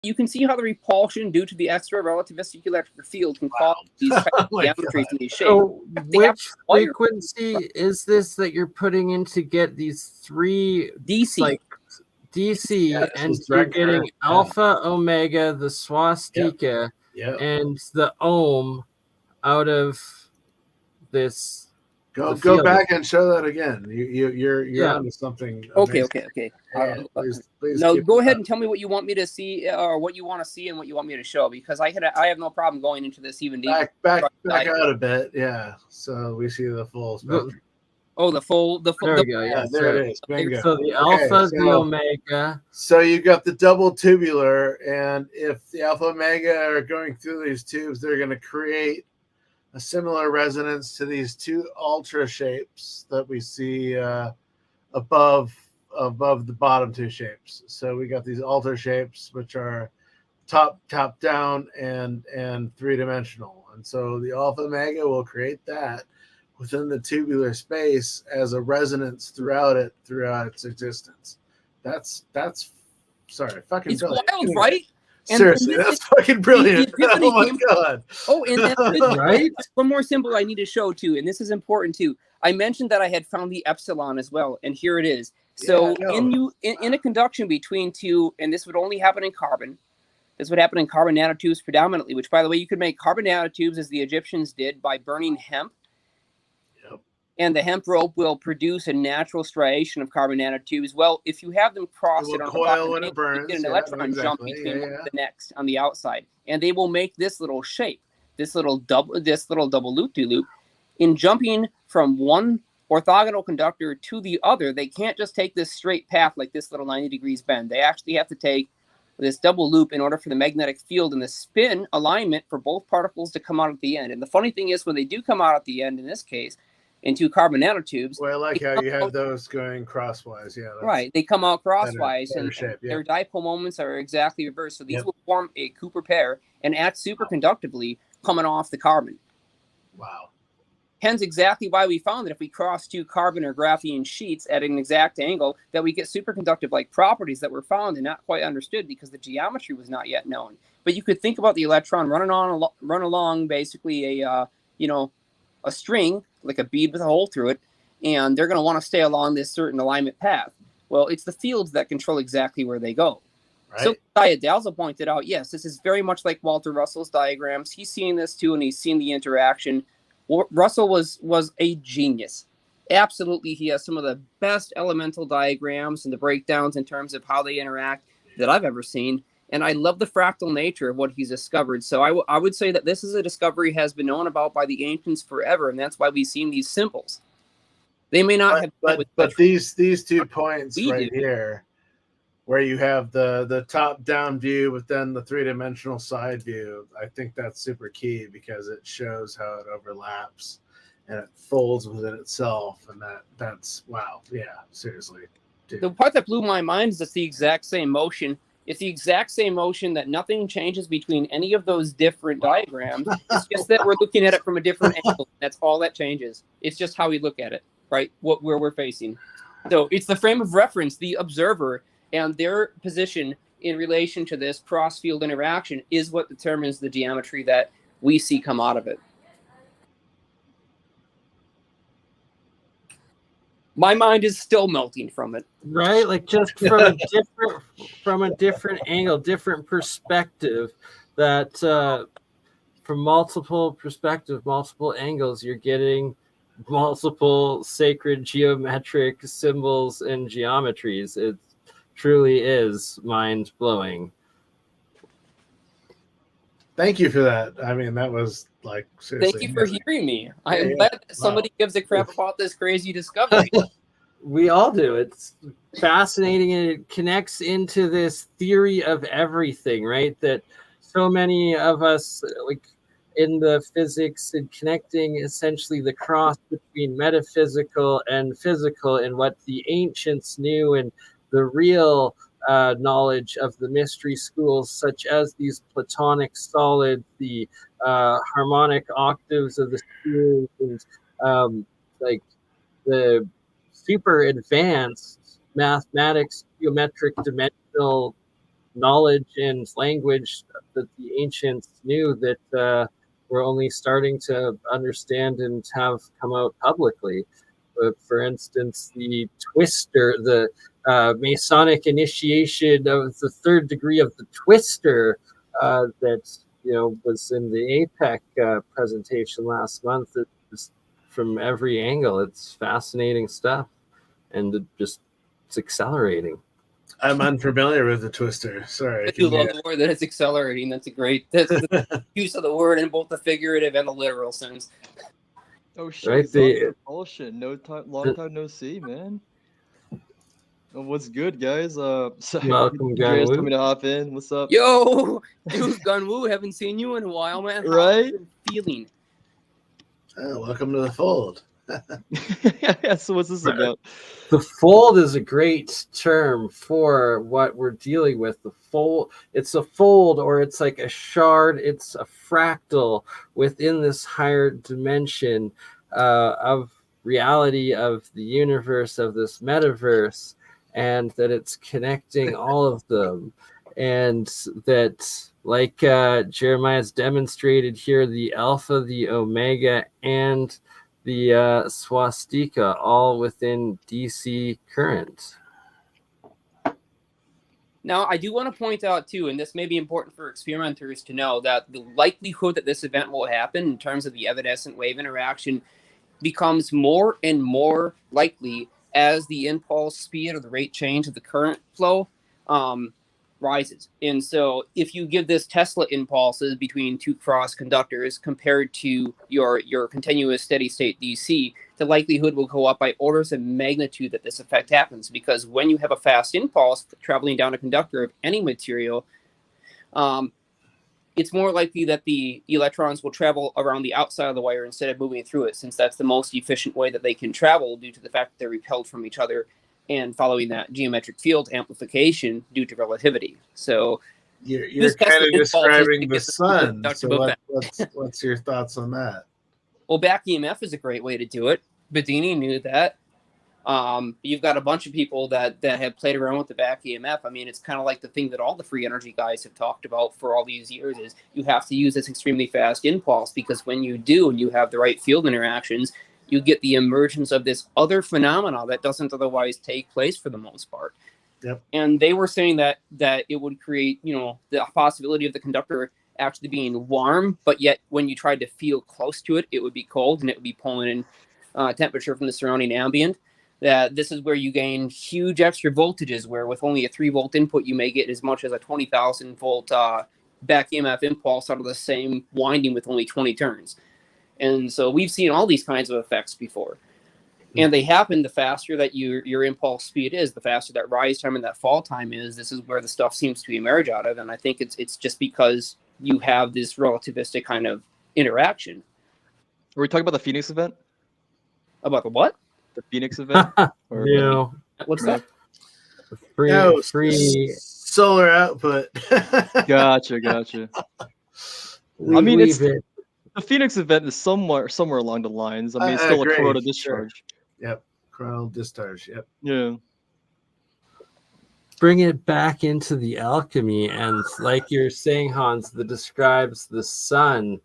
you can see how the repulsion due to the extra relativistic electric field can cause these types of geometries and these shapes. So which frequency is this that you're putting in to get these three DC? Like DC, and you're getting alpha, omega, the swastika, and the ohm out of this. Go back and show that again. You're onto something. Okay. Please now go ahead and tell me what you want me to see, or what you want to see, and what you want me to show, because I have no problem going into this even deeper. Back out a bit, yeah. So we see the full spectrum. Oh, the full. There we go. Yeah, there it is. Bingo. So the alpha, the omega. So you got the double tubular, and if the alpha omega are going through these tubes, they're going to create a similar resonance to these two ultra shapes that we see above the bottom two shapes. So we got these ultra shapes, which are top down and three-dimensional. And so the alpha omega will create that within the tubular space as a resonance throughout its existence. That's sorry, fucking it's brilliant. Wild, right? Seriously, that's fucking brilliant. Oh my god. Oh, and that's right. One more symbol I need to show too, and this is important too. I mentioned that I had found the epsilon as well, and here it is. So in a conduction between two, and this would only happen in carbon. This would happen in carbon nanotubes predominantly, which, by the way, you could make carbon nanotubes as the Egyptians did by burning hemp. And the hemp rope will produce a natural striation of carbon nanotubes. Well, if you have them crossed it on coil when it burns, you get an electron jump between the next on the outside, and they will make this little shape, this little double loop-de-loop. In jumping from one orthogonal conductor to the other, they can't just take this straight path like this little 90 degrees bend. They actually have to take this double loop in order for the magnetic field and the spin alignment for both particles to come out at the end. And the funny thing is, when they do come out at the end, in this case, into carbon nanotubes. Well, I like how you have those going crosswise. Yeah, right. They come out crosswise, better shape, their dipole moments are exactly reversed. So these will form a Cooper pair and act superconductively coming off the carbon. Wow. Hence exactly why we found that if we cross two carbon or graphene sheets at an exact angle, that we get superconductive-like properties that were found and not quite understood because the geometry was not yet known. But you could think about the electron run along basically a string, like a bead with a hole through it, and they're going to want to stay along this certain alignment path. Well, it's the fields that control exactly where they go. Right. So Dalza pointed out, yes, this is very much like Walter Russell's diagrams. He's seeing this too, and he's seen the interaction. Russell was a genius. Absolutely, he has some of the best elemental diagrams and the breakdowns in terms of how they interact that I've ever seen. And I love the fractal nature of what he's discovered. So I would say that this is a discovery has been known about by the ancients forever, and that's why we've seen these symbols. They may not have... But these 2 points here, where you have the top-down view, but then the three-dimensional side view, I think that's super key because it shows how it overlaps and it folds within itself, and that's wow. Yeah, seriously. Dude. The part that blew my mind is it's the exact same motion. It's the exact same motion, that nothing changes between any of those different diagrams. It's just that we're looking at it from a different angle. That's all that changes. It's just how we look at it, right? Where we're facing. So it's the frame of reference, the observer, and their position in relation to this cross-field interaction is what determines the geometry that we see come out of it. My mind is still melting from it. Right? Like just from a different angle, different perspective, that from multiple perspectives, multiple angles, you're getting multiple sacred geometric symbols and geometries. It truly is mind-blowing. Thank you for that. I mean, that was like seriously. Thank you for hearing me. I am glad that somebody gives a crap about this crazy discovery. We all do. It's fascinating, and it connects into this theory of everything, right? That so many of us, like in the physics, and connecting essentially the cross between metaphysical and physical, and what the ancients knew, and the real knowledge of the mystery schools, such as these Platonic solids, the harmonic octaves of the spheres, and like the super advanced mathematics, geometric dimensional knowledge and language that the ancients knew that we're only starting to understand and have come out publicly. But for instance, the Twister, the Masonic initiation of the third degree of the Twister that was in the APEC presentation last month. It's from every angle. It's fascinating stuff, and it's accelerating. I'm unfamiliar with the Twister. Sorry. I do love the word that it's accelerating. That's the use of the word in both the figurative and the literal sense. Oh shit! Right, bullshit. Long time no see, man. What's good, guys? Sorry, welcome, Andreas Gunwoo. told me to hop in. What's up? Yo, dude, Gunwoo, haven't seen you in a while, man. How Right? have you been feeling? Welcome to the fold. Yeah, so what's this about? The fold is a great term for what we're dealing with. The fold, it's a fold, or it's like a shard, it's a fractal within this higher dimension of reality, of the universe, of this metaverse, and that it's connecting all of them. And that, like Jeremiah's demonstrated here, the alpha, the omega, and the swastika, all within DC current. Now, I do want to point out, too, and this may be important for experimenters to know, that the likelihood that this event will happen in terms of the evanescent wave interaction becomes more and more likely as the impulse speed or the rate change of the current flow rises. And so if you give this Tesla impulses between two cross conductors compared to your continuous steady state DC, the likelihood will go up by orders of magnitude that this effect happens, because when you have a fast impulse traveling down a conductor of any material, it's more likely that the electrons will travel around the outside of the wire instead of moving through it, since that's the most efficient way that they can travel due to the fact that they're repelled from each other and following that geometric field amplification due to relativity. So you're kind of describing the sun. So what's your thoughts on that? Well, back EMF is a great way to do it. Bedini knew that. You've got a bunch of people that have played around with the back EMF. I mean, it's kind of like the thing that all the free energy guys have talked about for all these years is you have to use this extremely fast impulse, because when you do and you have the right field interactions, you get the emergence of this other phenomena that doesn't otherwise take place for the most part. Yep. And they were saying that it would create, the possibility of the conductor actually being warm, but yet when you tried to feel close to it, it would be cold and it would be pulling in temperature from the surrounding ambient. That this is where you gain huge extra voltages, where with only a 3-volt input, you may get as much as a 20,000 volt back EMF impulse out of the same winding with only 20 turns. And so we've seen all these kinds of effects before. And they happen the faster that your impulse speed is, the faster that rise time and that fall time is. This is where the stuff seems to emerge out of. And I think it's just because you have this relativistic kind of interaction. Were we talking about the Phoenix event? About the what? The Phoenix event? No. What's that? Free solar output. Gotcha. I mean, the Phoenix event is somewhere along the lines. I mean, it's still a coronal discharge. Sure. Yep, coronal discharge. Yep. Yeah. Bring it back into the alchemy, and like you're saying, Hans, that describes the sun.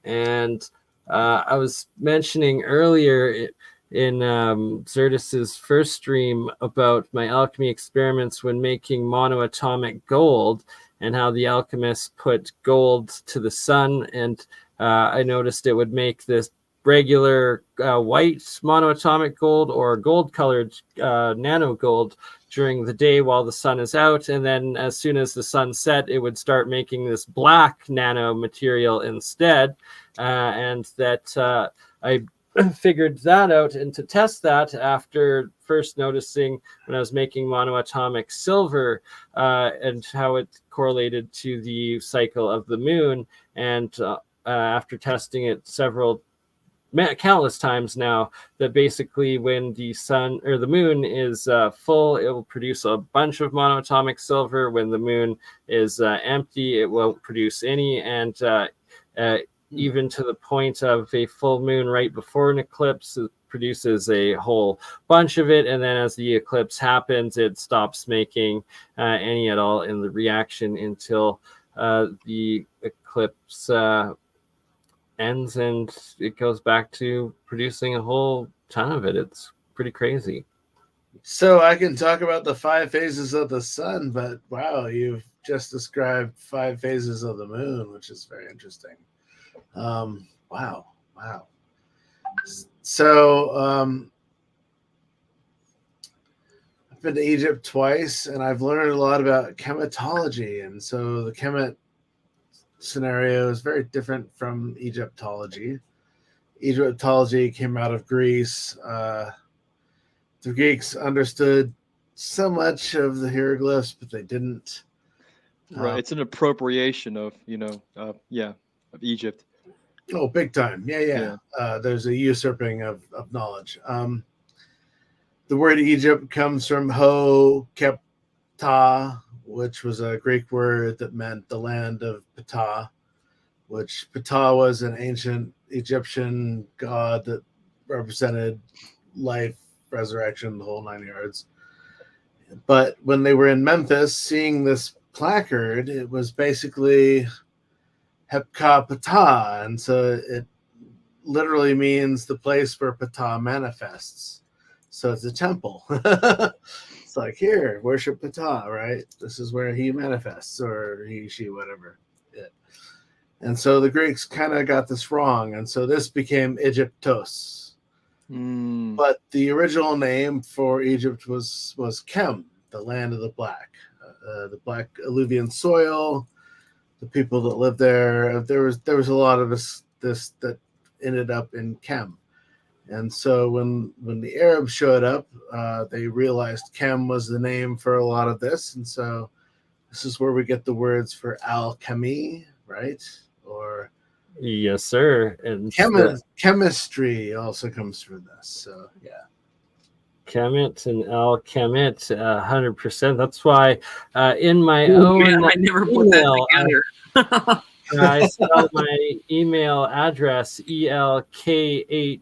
And I was mentioning earlier in Xirtus's first stream about my alchemy experiments when making monoatomic gold, and how the alchemists put gold to the sun, and I noticed it would make this regular white monoatomic gold or gold-colored nano gold during the day while the sun is out, and then as soon as the sun set, it would start making this black nano material instead, and that I figured that out, and to test that after first noticing when I was making monoatomic silver and how it correlated to the cycle of the moon, and after testing it countless times now, that basically when the sun or the moon is full, it will produce a bunch of monoatomic silver. When the moon is empty, it won't produce any, and even to the point of a full moon right before an eclipse, produces a whole bunch of it, and then as the eclipse happens, it stops making any at all in the reaction until the eclipse ends, and it goes back to producing a whole ton of it. It's pretty crazy. So I can talk about the 5 phases of the sun, but wow, you've just described 5 phases of the moon, which is very interesting. Wow. So I've been to Egypt twice, and I've learned a lot about chematology. And so the Kemet scenario is very different from Egyptology. Egyptology came out of Greece. The Greeks understood so much of the hieroglyphs, but they didn't. Right, it's an appropriation of of Egypt. Oh, big time! Yeah. There's a usurping of knowledge. The word Egypt comes from ho kepta, which was a Greek word that meant the land of Ptah, which Ptah was an ancient Egyptian god that represented life, resurrection, the whole 9 yards. But when they were in Memphis, seeing this placard, it was basically Hepka Ptah, and so it literally means the place where Ptah manifests. So it's a temple. It's like, here, worship Ptah, right? This is where he manifests, or he, she, whatever. And so the Greeks kind of got this wrong, and so this became Egyptos. But the original name for Egypt was Kem, the land of the black alluvial soil. The people that lived there, there was a lot of this that ended up in Kem. And so when the Arabs showed up, they realized Kem was the name for a lot of this, and so this is where we get the words for alchemy, right? Or yes, sir. And chemistry also comes from this. So yeah. Kemet and Alchemist, 100%. That's why in my own I never put that together. I spelled my email address ELKHEMIT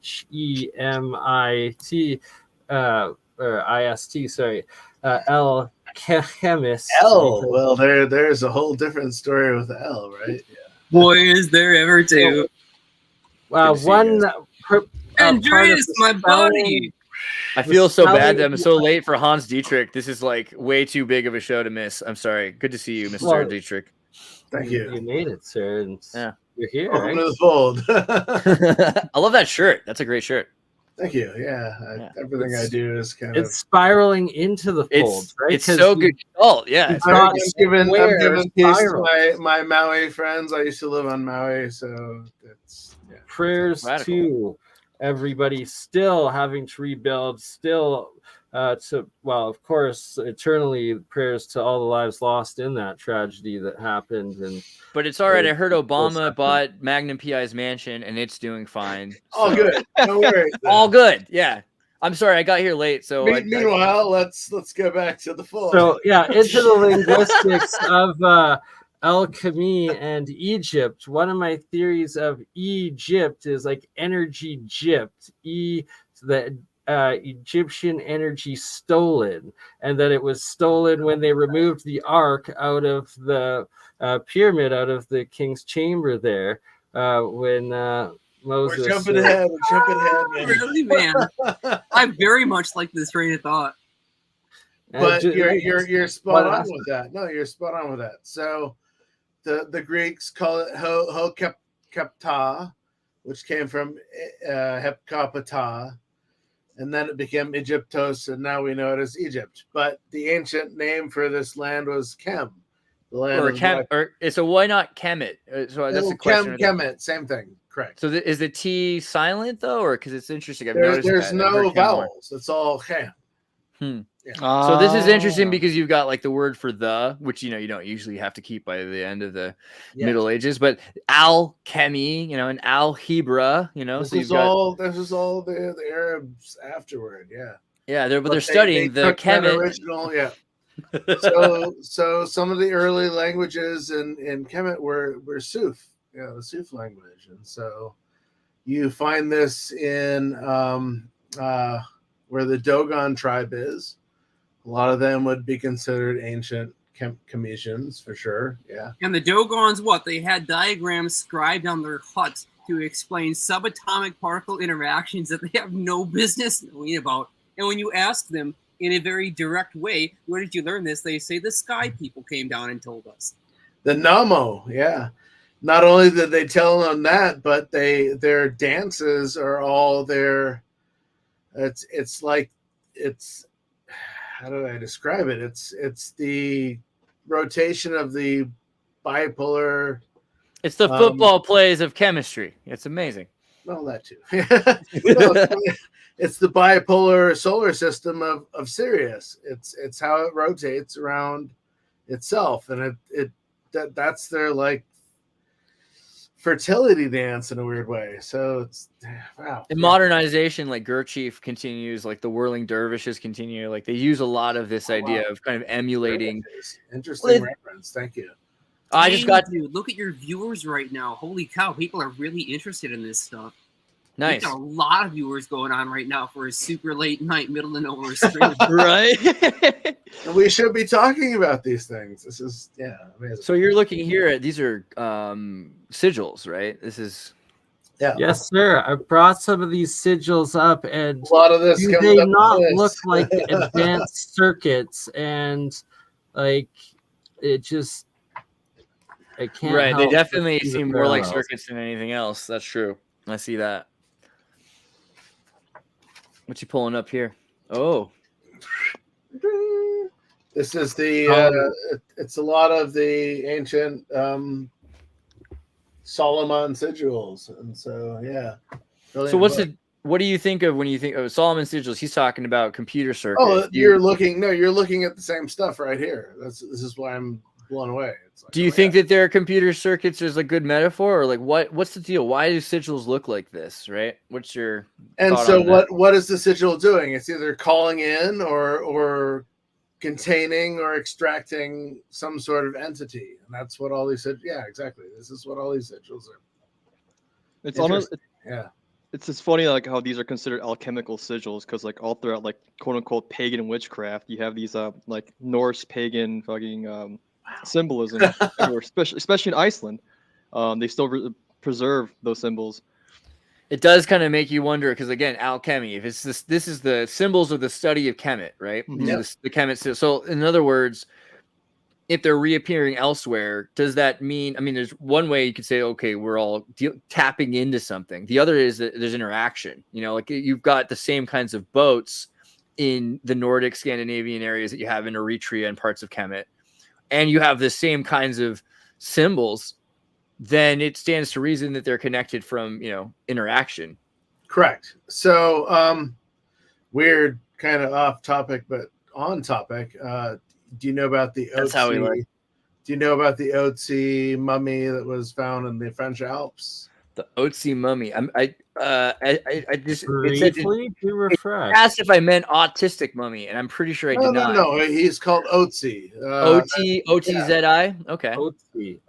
or IST. Sorry, Alchemist. L. Well, there's a whole different story with L, right? Yeah. Boy, is there ever two. Andreas, my buddy. I feel so bad that I'm so late for Hans Dietrich. This is like way too big of a show to miss. I'm sorry. Good to see you, Mr. Dietrich. Thank you. You made it, sir. And you're here. Welcome to the fold. I love that shirt. That's a great shirt. Thank you. Yeah. Everything I do is kind of spiraling into the fold, right? It's so good. Oh, yeah. I'm giving peace to my Maui friends. I used to live on Maui, so it's prayers to everybody still having to rebuild, still of course, eternally prayers to all the lives lost in that tragedy that happened. But it's all right. I heard Obama bought Magnum PI's mansion, and it's doing fine. All good. No worries. All good. Yeah. I'm sorry, I got here late. So meanwhile, let's go back to the fold. So into the linguistics of alchemy and Egypt. One of my theories of Egypt is like energy gypped. The Egyptian energy stolen, and that it was stolen when they removed the ark out of the pyramid, out of the king's chamber there, when Moses. We're jumping ahead, man. Really, man. I very much like this train of thought. But you're spot on with that. No, you're spot on with that. So the Greeks call it ho kepta, which came from hepkapata, and then it became Egyptos, and now we know it as Egypt. But the ancient name for this land was Kem. The land so why not Kemet? So that's the question. Kemet, same thing. Correct. So is the T silent though, or because it's interesting? There's no vowels. It's all Chem. Yeah. So this is interesting because you've got like the word for the, which you don't usually have to keep by the end of the Middle Ages, but alchemy, and algebra, This is all the Arabs afterward, they're studying the Kemet original, So some of the early languages in Kemet were Suf, the Suf language, and so you find this in where the Dogon tribe is. A lot of them would be considered ancient Kemetians for sure. Yeah. And the Dogons, what? They had diagrams scribed on their huts to explain subatomic particle interactions that they have no business knowing about. And when you ask them in a very direct way, where did you learn this? They say the sky people came down and told us. The Namo, yeah. Not only did they tell them that, but their dances are all their. It's like how do I describe it? It's the rotation of the bipolar. It's the football plays of chemistry. It's amazing. Well, that too. It's the bipolar solar system of Sirius. It's how it rotates around itself, and that's their like fertility dance in a weird way. So it's wow. In modernization, like Gurdjieff continues, like the whirling dervishes continue. Like they use a lot of this idea of kind of emulating. Interesting reference. Thank you. I just got to look at your viewers right now. Holy cow, people are really interested in this stuff. Nice. We've got a lot of viewers going on right now for a super late night, middle of nowhere stream. Right. We should be talking about these things. This is amazing. So you're looking here at these are sigils, right? This is Yes, sir. I brought some of these sigils up, and a lot of this do they not look like advanced circuits? And like it just, I can't. Right. They help definitely but see seem the more like parallels. circuits than anything else. That's true. I see that. What you pulling up here? Oh, this is the. It's a lot of the ancient Solomon sigils, and so So what do you think of when you think of Solomon sigils? He's talking about computer circuits. Oh, you're looking at the same stuff right here. This is why I'm blown away. It's like, do you think that their computer circuits is a good metaphor, or like what's the deal? Why do sigils look like this? Right? What's your thought on that? What is the sigil doing? It's either calling in or containing or extracting some sort of entity, and that's what all these exactly. This is what all these sigils are. It's almost yeah. It's just funny like how these are considered alchemical sigils because like all throughout like quote unquote pagan witchcraft you have these like Norse pagan fucking symbolism everywhere, especially in Iceland. They still preserve those symbols. It does kind of make you wonder because again, alchemy. If it's this is the symbols of the study of Kemet, right? These are the Kemet. So in other words, if they're reappearing elsewhere, does that mean? I mean, there's one way you could say, okay, we're all tapping into something. The other is that there's interaction. You know, like you've got the same kinds of boats in the Nordic, Scandinavian areas that you have in Eritrea and parts of Kemet, and you have the same kinds of symbols. Then it stands to reason that they're connected from interaction. Correct. So weird, kind of off topic, but on topic. Do you know about the OdySee? Do you know about the OdySee mummy that was found in the French Alps? The OdySee mummy. I just briefly to refresh. Asked if I meant autistic mummy, and I'm pretty sure I did not. No, he's called OdySee. OTZI. Okay.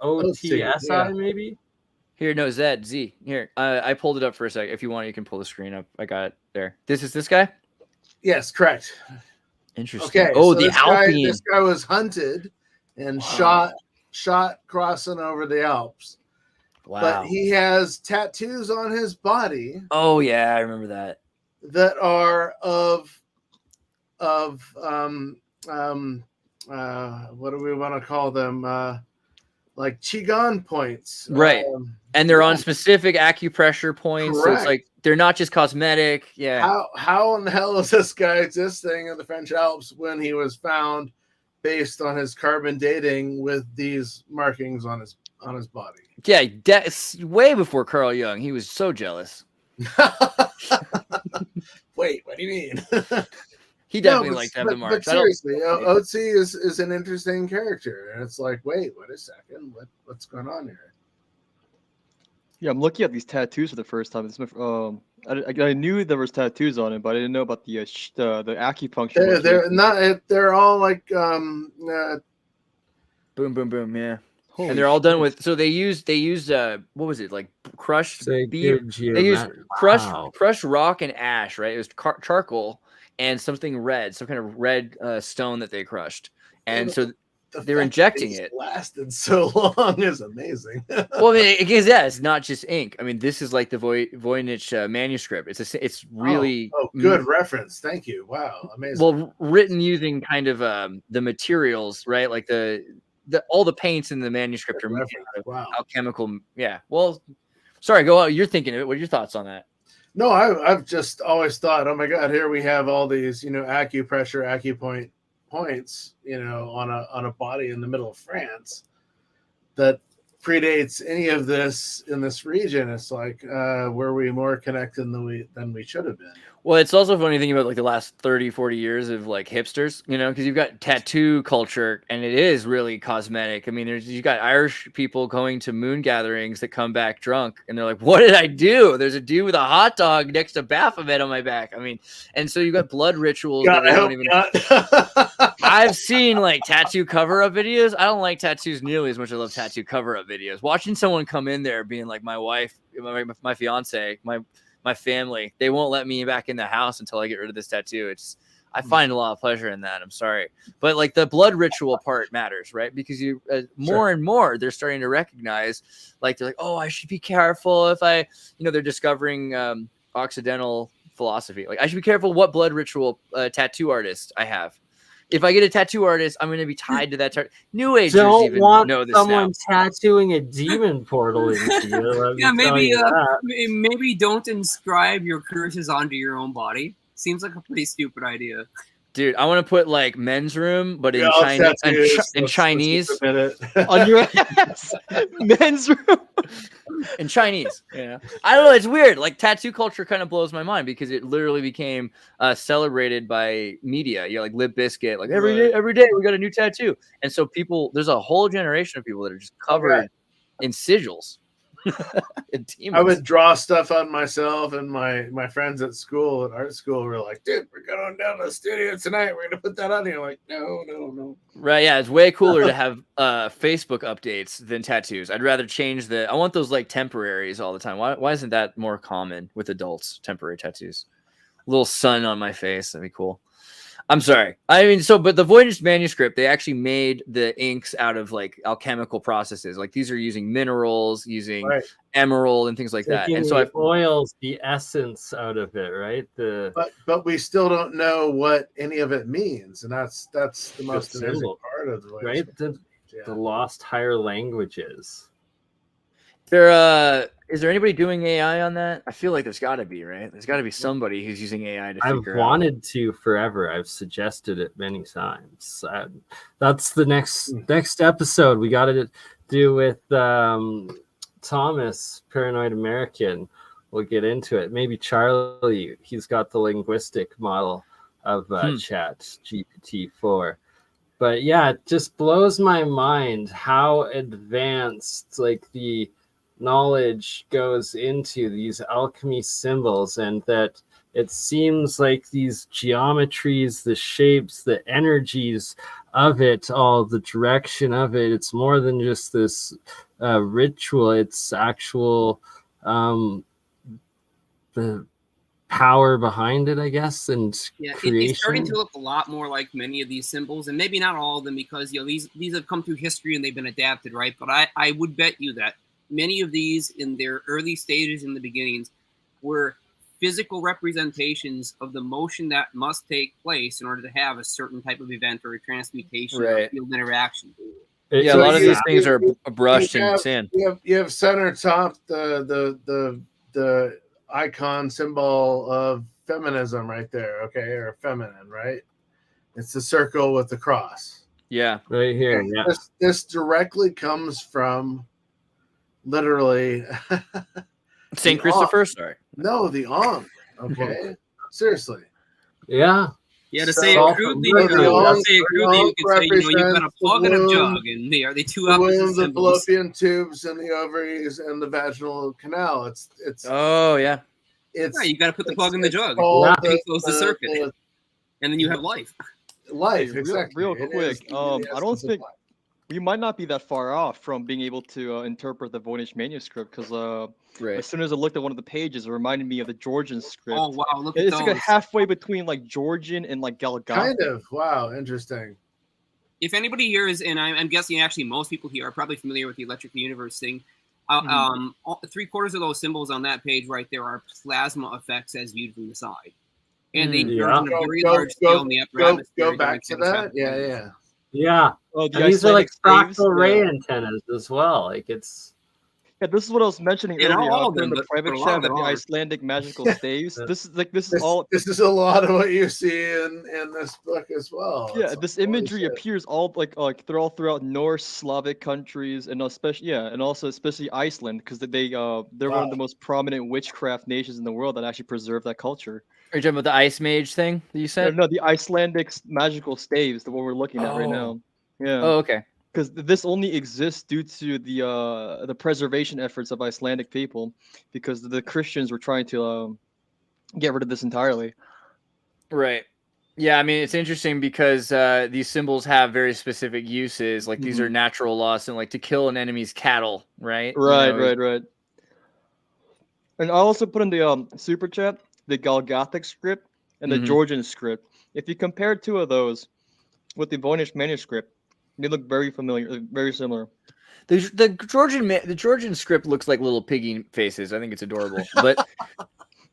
OTSI maybe. Here, no Z. Here, I pulled it up for a sec. If you want, you can pull the screen up. I got it there. This is this guy. Yes, correct. Interesting. Okay. Oh, so the Alpine. This guy was hunted and shot crossing over the Alps. Wow. But he has tattoos on his body. Oh yeah, I remember that. That are of what do we want to call them? Like Qigong points. Right. And they're on specific acupressure points. Correct. So it's like they're not just cosmetic. Yeah. How in the hell is this guy existing in the French Alps when he was found based on his carbon dating with these markings on his body? Yeah, way before Carl Jung. He was so jealous. Wait, what do you mean? He definitely liked to have the marks. But seriously, OdySee is an interesting character, and it's like, wait a second, what's going on here? Yeah, I'm looking at these tattoos for the first time. I knew there was tattoos on it, but I didn't know about the acupuncture. They're all like boom, boom, boom. Yeah. and they're all done with. So they used what was it, like crushed beer? They used crushed rock and ash, right? It was charcoal and something red, some kind of red stone that they crushed, and so they're injecting it. Lasted so long is amazing. Well, I mean, because it's not just ink. I mean, this is like the Voynich manuscript. It's really good reference. Thank you. Wow, amazing. Well, written using kind of the materials, right? Like all the paints in the manuscript are alchemical. Yeah. Well, sorry. Go out. You're thinking of it. What are your thoughts on that? No, I've just always thought, oh my God, here we have all these, acupressure, acupoint points, on a body in the middle of France that predates any of this in this region. It's like, were we more connected than we should have been? Well, it's also funny thinking about like the last 30, 40 years of like hipsters, because you've got tattoo culture and it is really cosmetic. I mean, you've got Irish people going to moon gatherings that come back drunk and they're like, what did I do? There's a dude with a hot dog next to Baphomet on my back. I mean, and so you've got blood rituals. I've seen like tattoo cover-up videos. I don't like tattoos nearly as much as I love tattoo cover-up videos. Watching someone come in there being like, my wife, my fiance, my family, they won't let me back in the house until I get rid of this tattoo. I find a lot of pleasure in that. I'm sorry, but like the blood ritual part matters, right? Because you more and more they're starting to recognize, like they're like, oh, I should be careful if I, they're discovering Occidental philosophy. Like I should be careful what blood ritual tattoo artist I have. If I get a tattoo artist, I'm going to be tied to that. New Agers even know this someone tattooing a demon portal into you. Yeah, maybe don't inscribe your curses onto your own body. Seems like a pretty stupid idea. Dude, I want to put like men's room, but in Chinese. On your ass. Men's room. In Chinese. Yeah. I don't know. It's weird. Like tattoo culture kind of blows my mind because it literally became celebrated by media. Like Limp Bizkit, like every day we got a new tattoo. And so there's a whole generation of people that are just covered in sigils. I would draw stuff on myself, and my friends at art school were like, dude, we're going down to the studio tonight, we're gonna put that on here. Like, no. Right, yeah, it's way cooler to have Facebook updates than tattoos. I'd rather change I want those like temporaries all the time. Why isn't that more common with adults? Temporary tattoos, little sun on my face, that'd be cool. I'm sorry. I mean, but the Voynich manuscript, they actually made the inks out of like alchemical processes. Like these are using minerals, using emerald and things like that. And so oils the essence out of it, right? But we still don't know what any of it means, and that's the most amazing part of the Voynich, right? The lost higher languages. Is there anybody doing AI on that? I feel like there's got to be, right? There's got to be somebody who's using AI to figure out. I've wanted to forever. I've suggested it many times. That's the next episode. We got to do with Thomas, Paranoid American. We'll get into it. Maybe Charlie. He's got the linguistic model of Chat GPT-4. But yeah, it just blows my mind how advanced like the knowledge goes into these alchemy symbols, and that it seems like these geometries, the shapes, the energies of it all, the direction of it, it's more than just this ritual. It's actual the power behind it, I guess, and creation. It's starting to look a lot more like many of these symbols, and maybe not all of them, because these have come through history and they've been adapted, right? But I would bet you that many of these in their early stages in the beginnings were physical representations of the motion that must take place in order to have a certain type of event or a transmutation or field interaction. Yeah, a lot of these things are brushed in sand. You have center top the icon symbol of feminism right there, or feminine, right? It's the circle with the cross. Yeah, right here. Yeah, this directly comes from literally St. Christopher. Sorry, no, the Ankh. Okay, seriously. Yeah. Yeah, to say it crudely, you could say you've got a plug and a jug, and are they two opposite symbols? The fallopian tubes and the ovaries and the vaginal canal. It's. Oh yeah. You got to put the plug in the jug. Close the circuit, and then you have life. Life, exactly. Real quick, I don't think we might not be that far off from being able to interpret the Voynich manuscript, because as soon as I looked at one of the pages, it reminded me of the Georgian script. Oh wow, look at It's those. like a halfway between like Georgian and like Galgothic. Kind of. Wow, interesting. If anybody here is, and I'm guessing actually most people here are probably familiar with the Electrical Universe thing. 3/4 of those symbols on that page right there are plasma effects as viewed from the side, and they turn on a very large scale in the upper atmosphere. Go back to that. Yeah. Oh, And these are like Icelandic fractal staves, ray yeah. antennas as well. Like it's This is what I was mentioning Yeah, not earlier all of in them, the but private a lot chat of about them the are. Icelandic magical staves. This is a lot of what you see in this book as well. Yeah, It's this like, holy imagery shit. appears all like they're all throughout Norse Slavic countries, and especially Iceland, because they're one of the most prominent witchcraft nations in the world that actually preserve that culture. Are you talking about the ice mage thing that you said? No, the Icelandic magical staves, the one we're looking at right now. Yeah. Oh, okay. Because this only exists due to the preservation efforts of Icelandic people, because the Christians were trying to get rid of this entirely. Right. Yeah, I mean, it's interesting because these symbols have very specific uses. Like these are natural laws, and like to kill an enemy's cattle, right? Right. And I also put in the super chat the Galgothic script and the Georgian script. If you compare two of those with the Voynich manuscript, they look very familiar, very similar. The Georgian script looks like little piggy faces. I think it's adorable,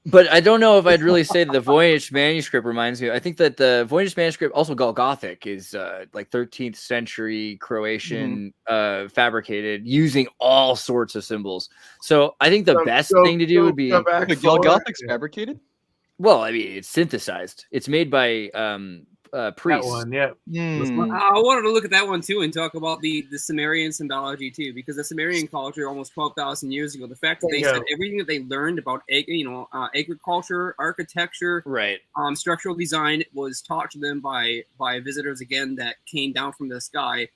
but I don't know if I'd really say that the Voynich manuscript reminds me. I think that the Voynich manuscript, also Galgothic, is like 13th century Croatian fabricated, using all sorts of symbols. So I think the best thing to do would be Galgothic's fabricated. Well, I mean, it's synthesized. It's made by priests. That one, yeah. I wanted to look at that one too and talk about the Sumerian symbology too, because the Sumerian culture almost 12,000 years ago, the fact that they said everything that they learned about agriculture, architecture, right, structural design was taught to them by visitors again that came down from the sky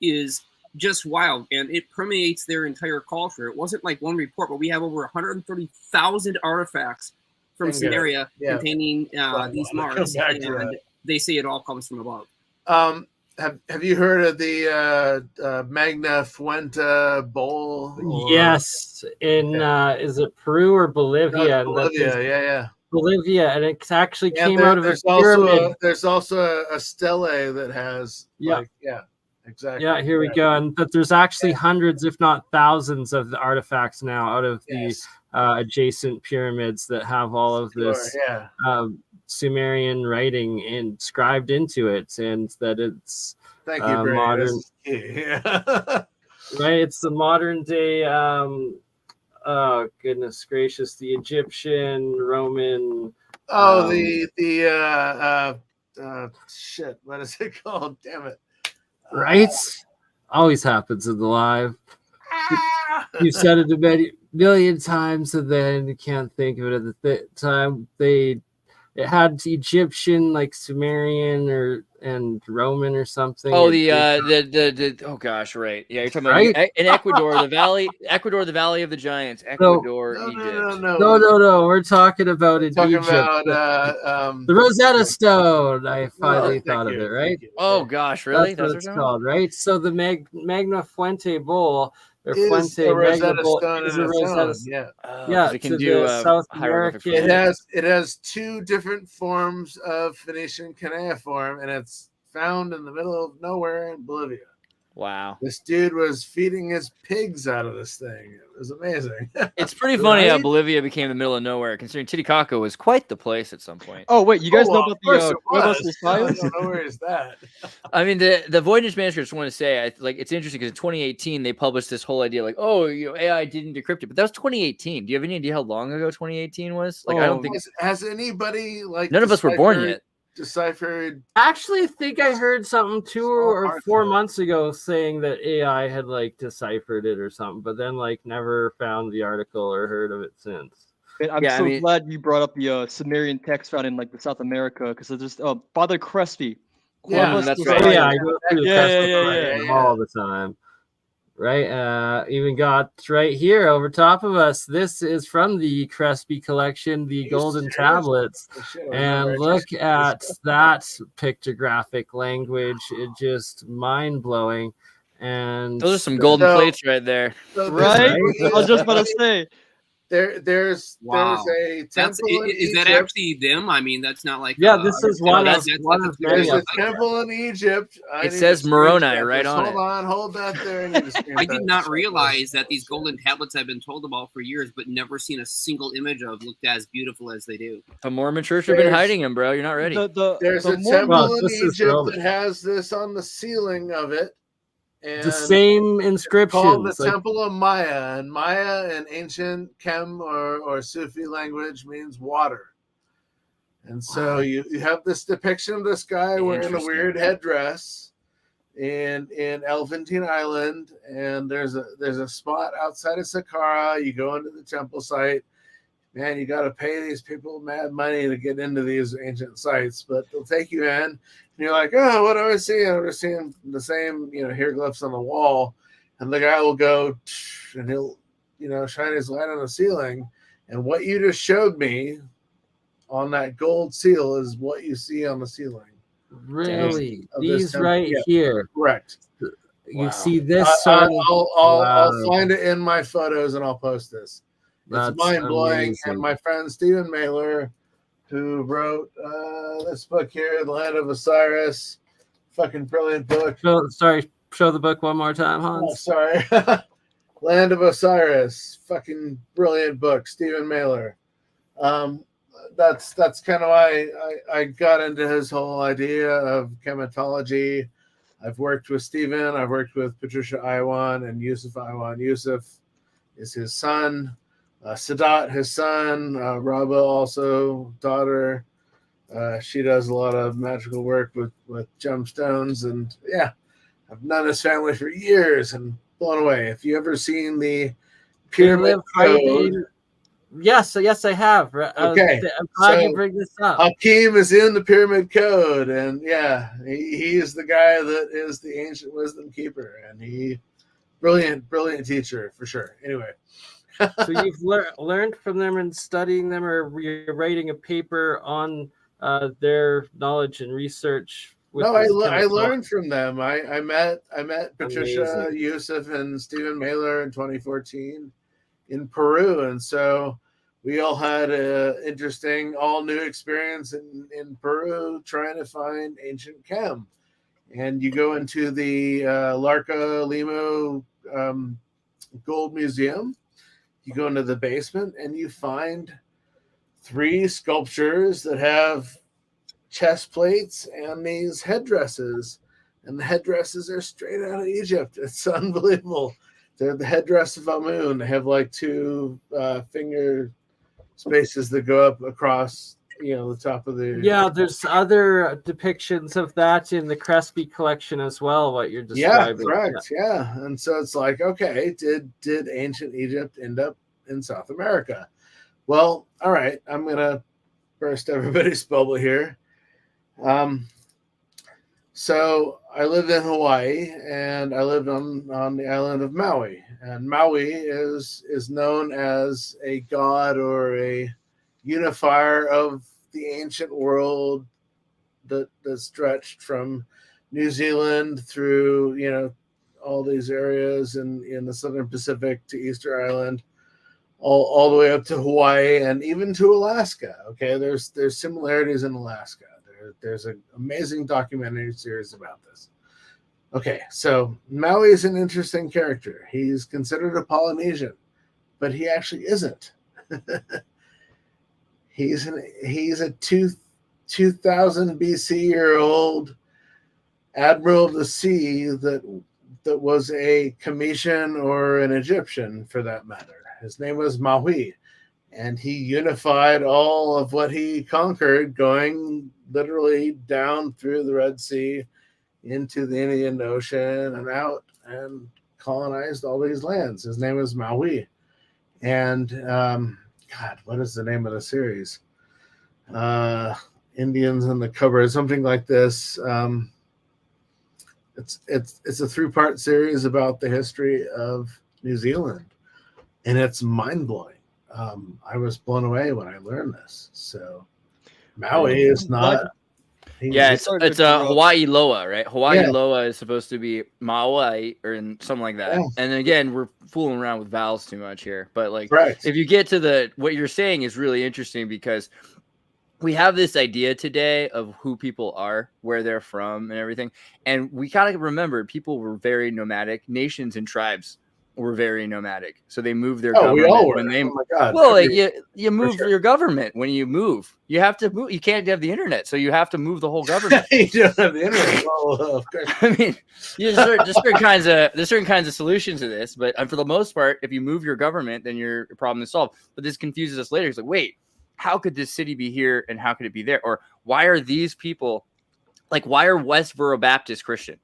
is just wild, and it permeates their entire culture. It wasn't like one report, but we have over 130,000 artifacts from Sumeria containing these marks, and they say it all comes from above. Have you heard of the Magna Fuente bowl? Yes, in is it Peru or Bolivia? Bolivia, Bolivia, and it actually came out of a pyramid. There's also a stele that has exactly. Yeah, here we go. And but there's actually hundreds, if not thousands, of the artifacts now out of the adjacent pyramids that have all of this Sumerian writing inscribed into it, and that it's modern. Right, it's the modern day. Oh goodness gracious! The Egyptian, Roman. Shit. What is it called? Damn it! Right, always happens in the live. You said it a million times, and then you can't think of it at the time. It had Egyptian, like Sumerian and Roman or something. Oh, oh gosh, right. Yeah, you're talking about in Ecuador, the Valley of the Giants, Ecuador, Egypt. No. We're talking about Egypt. The Rosetta Stone. I finally thought of it, right? Oh gosh, really? That's what it's called, right? So the Magna Fuente bowl. Is a Rosetta Stone. Yeah, it can do South American. It has two different forms of Phoenician cuneiform, and it's found in the middle of nowhere in Bolivia. Wow. This dude was feeding his pigs out of this thing. It was amazing. It's pretty funny how Bolivia became the middle of nowhere, considering Titicaca was quite the place at some point. Oh, wait, you guys know about the Cuevas de Science? I don't know where is that. I mean, the Voynich manuscript, I just want to say, it's interesting because in 2018, they published this whole idea like, AI didn't decrypt it, but that was 2018. Do you have any idea how long ago 2018 was? Like, I don't think... Has anybody, none of us were born yet. Deciphered. Actually, I think I heard something 2 or 4 months ago saying that AI had deciphered it or something, but then never found the article or heard of it since. I'm glad you brought up the Sumerian text found in the South America, because it's just Father Crespi. That's right. I go through the all the time. Right, even got right here over top of us. This is from the Crespi collection, the Golden Tablets, and look at that pictographic language. It just mind blowing. And Those are some golden plates right there. So Right? I was just about to say. There's Wow. a That's temple in is that Egypt. actually them? I mean, that's not like this is one of There's many. a temple in Egypt. It says Moroni right on Hold it. on, hold that there. I did not realize that these golden tablets I've been told about for years, but never seen a single image of, looked as beautiful as they do. The Mormon Church have been hiding them, bro. You're not ready. There's a temple in Egypt that has this on the ceiling of it. And the same inscriptions. Called the Temple of Maya, and Maya in ancient Chem or Sufi language means water. And so you have this depiction of this guy wearing a weird headdress in Elephantine Island, and there's a spot outside of Saqqara. You go into the temple site. Man, you got to pay these people mad money to get into these ancient sites, but they'll take you in. And you're like, oh, what do I see? I'm just seeing the same, hieroglyphs on the wall. And the guy will go, and he'll, shine his light on the ceiling. And what you just showed me on that gold seal is what you see on the ceiling. Really? These right here. Correct. You see this? I'll find it in my photos and I'll post this. It's mind-blowing. Amazing. And my friend Stephen Mailer, who wrote this book here, The Land of Osiris, fucking brilliant book. Show the book one more time, Hans. Oh, sorry. Land of Osiris, fucking brilliant book, Stephen Mailer. That's kind of why I got into his whole idea of chematology. I've worked with Stephen. I've worked with Patricia Iwan and Yusuf Iwan. Yusuf is his son. Sadat, his son, Rabah, also daughter. She does a lot of magical work with gemstones, and I've known his family for years and blown away. If you ever seen the Pyramid Code, yes, I have. Okay, I'm glad you bring this up. Hakim is in the Pyramid Code, and he is the guy that is the ancient wisdom keeper, and he brilliant teacher for sure. Anyway. So you've learned from them and studying them, or you're writing a paper on their knowledge and research? No, I learned from them. I met Patricia, Amazing. Yusuf, and Stephen Mailer in 2014 in Peru, and so we all had an interesting, all new experience in Peru trying to find ancient chem. And you go into the Larca Limo Gold Museum. You go into the basement and you find 3 sculptures that have chest plates and these headdresses. And the headdresses are straight out of Egypt. It's unbelievable. They're the headdress of Amun. They have like 2 finger spaces that go up across, the top of the... Yeah, there's other depictions of that in the Crespi collection as well, what you're describing. Yeah, correct. Yeah. And so it's like, okay, did ancient Egypt end up in South America? Well, all right, I'm going to burst everybody's bubble here. So I lived in Hawaii, and I lived on the island of Maui. And Maui is known as a god or a unifier of the ancient world that stretched from New Zealand through, all these areas in the Southern Pacific to Easter Island, all the way up to Hawaii and even to Alaska. Okay, there's similarities in Alaska. There's an amazing documentary series about this. Okay, so Maui is an interesting character. He's considered a Polynesian, but he actually isn't. He's a 2000 BC year old admiral of the sea that was a Cometian or an Egyptian for that matter. His name was Maui, and he unified all of what he conquered, going literally down through the Red Sea into the Indian Ocean and out, and colonized all these lands. His name was Maui. And God, what is the name of the series? Indians in the Cupboard, something like this. It's a 3-part series about the history of New Zealand, and it's mind-blowing. I was blown away when I learned this. So Maui is not Yeah, He's- it's Hawaii Loa, right? Hawaii Yeah. Loa is supposed to be Maui or something like that. Yeah. And then again, we're fooling around with vowels too much here. But like, Correct. if you get to what you're saying is really interesting because we have this idea today of who people are, where they're from, and everything. And we gotta remember, people were very nomadic. Nations and tribes were very nomadic, so they moved their government we all were. when they. Oh my God. Well, like you move sure. your government when you move. You have to move. You can't have the internet, so you have to move the whole government. You don't have the internet. Well, of course. I mean, there's certain kinds of solutions to this, but for the most part, if you move your government, then your problem is solved. But this confuses us later. It's like, wait, how could this city be here and how could it be there? Or why are these people, like, why are Westboro Baptist Christian?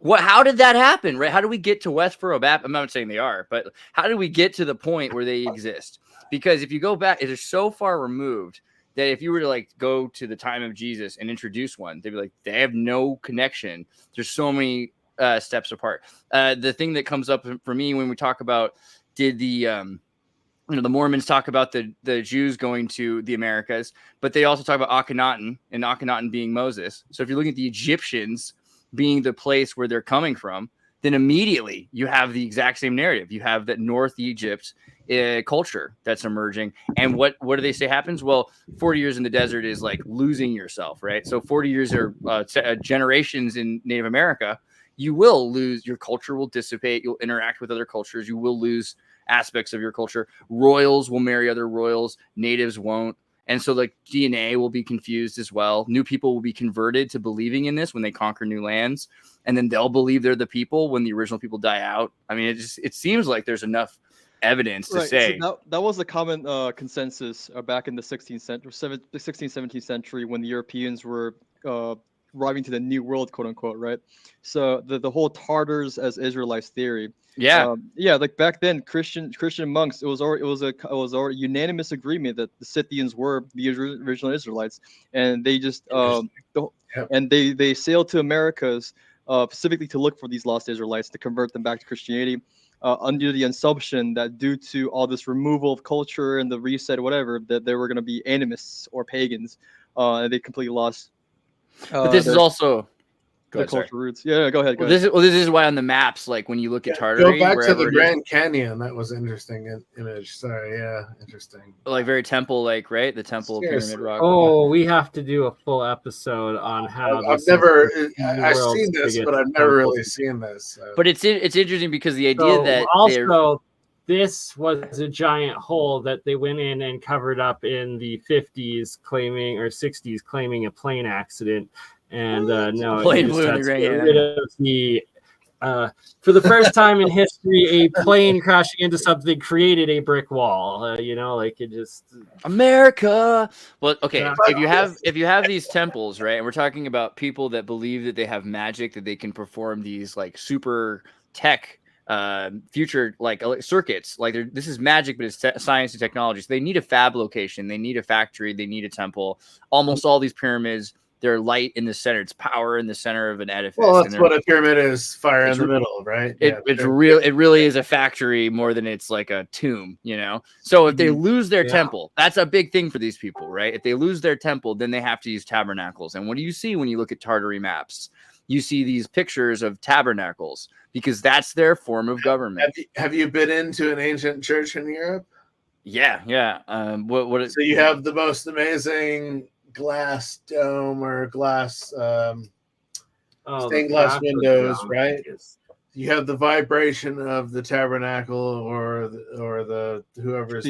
How did that happen, right? How do we get to Westboro Baptist? I'm not saying they are, but how do we get to the point where they exist? Because if you go back, they're so far removed that if you were to like go to the time of Jesus and introduce one, they'd be like, they have no connection. There's so many steps apart. The thing that comes up for me when we talk about the Mormons talk about the Jews going to the Americas, but they also talk about Akhenaten and Akhenaten being Moses. So if you're looking at the Egyptians being the place where they're coming from, then immediately you have the exact same narrative. You have that North Egypt culture that's emerging. And what do they say happens? Well, 40 years in the desert is like losing yourself, right? So 40 years are generations in Native America. You will lose, your culture will dissipate. You'll interact with other cultures. You will lose aspects of your culture. Royals will marry other royals. Natives won't. And so like DNA will be confused as well. New people will be converted to believing in this when they conquer new lands. And then they'll believe they're the people when the original people die out. I mean, it seems like there's enough evidence to say. So that was the common consensus back in the 16th century, 17th century when the Europeans were arriving to the New World, quote unquote, right? So the whole Tartars as Israelites theory. Yeah, like back then, Christian monks, it was already unanimous agreement that the Scythians were the original Israelites, and they just and they sailed to Americas specifically to look for these lost Israelites to convert them back to Christianity, under the assumption that due to all this removal of culture and the reset, whatever, that they were going to be animists or pagans, and they completely lost. But this is also the cultural roots. Yeah, go ahead. This is why on the maps, like when you look at Tartary, go back to the Grand Canyon. That was interesting image. Sorry, yeah, interesting. Like very temple, like right, the temple pyramid rock. Oh, we have to do a full episode on how. I've seen this, but I've never really seen this. So. But it's interesting because the idea that also this was a giant hole that they went in and covered up in the 50s, claiming or 60s, claiming a plane accident. And no, plane blew in the Grand. For the first time in history, a plane crashing into something created a brick wall. Like it just America. Well, okay. If you have these temples, right, and we're talking about people that believe that they have magic, that they can perform these like super tech future like circuits, like this is magic, but it's science and technology. So they need a fab location, they need a factory, they need a temple. Almost all these pyramids, they're light in the center. It's power in the center of an edifice. Well, that's what a pyramid is. Fire in the middle, right? It really is a factory more than it's like a tomb, So if they lose their temple, that's a big thing for these people, right? If they lose their temple, then they have to use tabernacles. And what do you see when you look at Tartary maps? You see these pictures of tabernacles because that's their form of government. Have you been into an ancient church in Europe? Yeah. So you have the most amazing glass dome or glass stained glass windows, right? You have the vibration of the tabernacle or the whoever's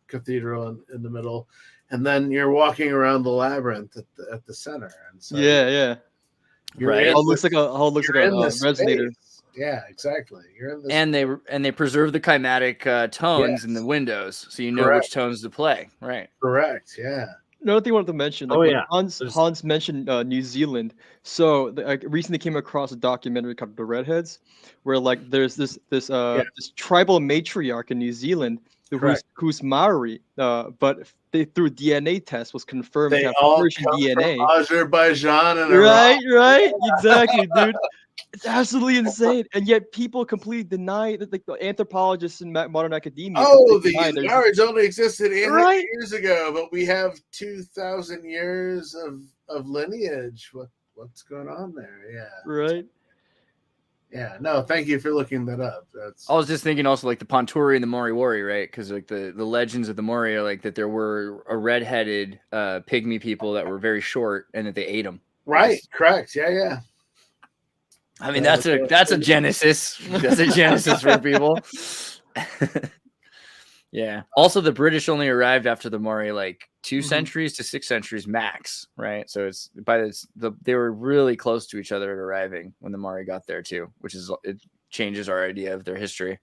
cathedral in the middle, and then you're walking around the labyrinth at the center. And so right. It looks like a resonator. Yeah, exactly. You're in this, and they preserve the climatic tones in the windows, so you know which tones to play. Right. Correct. Yeah. Another thing I wanted to mention, Hans mentioned New Zealand. So I recently came across a documentary called The Redheads, where like there's this tribal matriarch in New Zealand who's Maori, but through DNA test was confirmed to have Persian DNA. Azerbaijan and right, exactly, dude. It's absolutely insane, and yet people completely deny that. Like the anthropologists in modern academia. Oh, the deny there's- knowledge only existed 800 Right. years ago, but we have 2,000 years of lineage. What's going on there? Yeah. right. Yeah. No, thank you for looking that up. That's I was just thinking also like the Ponturi and the Moriwari, right? Because like the legends of the Mori are like that there were a redheaded pygmy people that were very short and that they ate them. right. Correct. Yeah. Yeah. I mean, that's a genesis. That's a genesis for people. Yeah. Also, the British only arrived after the Maori like 2 centuries to 6 centuries max, right? So it's they were really close to each other at arriving when the Maori got there too, which is it changes our idea of their history.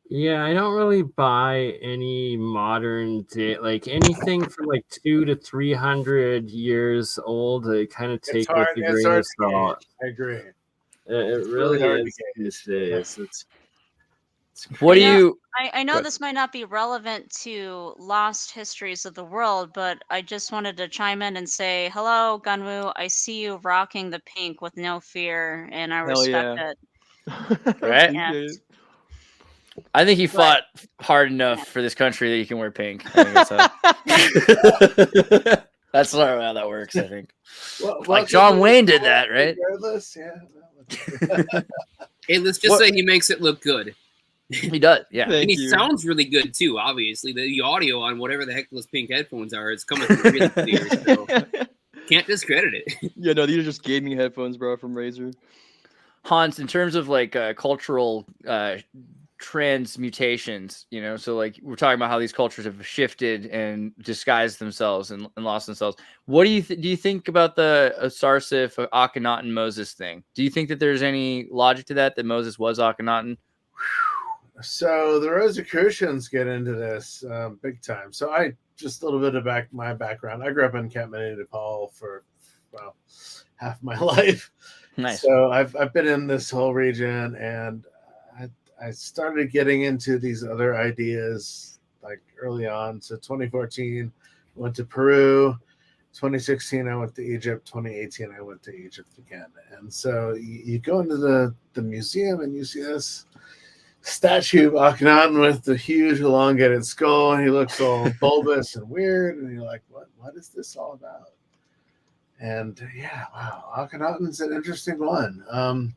Yeah, I don't really buy any modern day, like anything from like 200 to 300 years old. I kind of take with a grain of salt. I agree. It really hard to is these days. It's What do you? I know this might not be relevant to lost histories of the world, but I just wanted to chime in and say, hello, Gunwoo. I see you rocking the pink with no fear, and I Hell respect yeah. it. Right? Yeah. I think he fought hard enough for this country that he can wear pink. I think that's not how that works. I think. Like John Wayne did that, right? Regardless, yeah. Hey, let's just say he makes it look good. He does, yeah. And Thank he you. sounds really good too, obviously. The audio on whatever the heck those pink headphones are, it's coming through really clear. So can't discredit it. Yeah, no, these are just gaming headphones, bro, from Razer. Hans, in terms of like cultural transmutations, you know, so like we're talking about how these cultures have shifted and disguised themselves and lost themselves. What do you do you think about the Osiris, Akhenaten, Moses thing? Do you think that there's any logic to that Moses was Akhenaten? So the Rosicrucians get into this big time. So I just a little bit of my background. I grew up in Kemet, Nepal for half my life. Nice. So I've been in this whole region, and I started getting into these other ideas like early on. So 2014, I went to Peru. 2016, I went to Egypt. 2018, I went to Egypt again. And so you go into the museum and you see this statue of Akhenaten with the huge elongated skull, and he looks all bulbous and weird, and you're like, what is this all about? And yeah, wow, Akhenaten's an interesting one.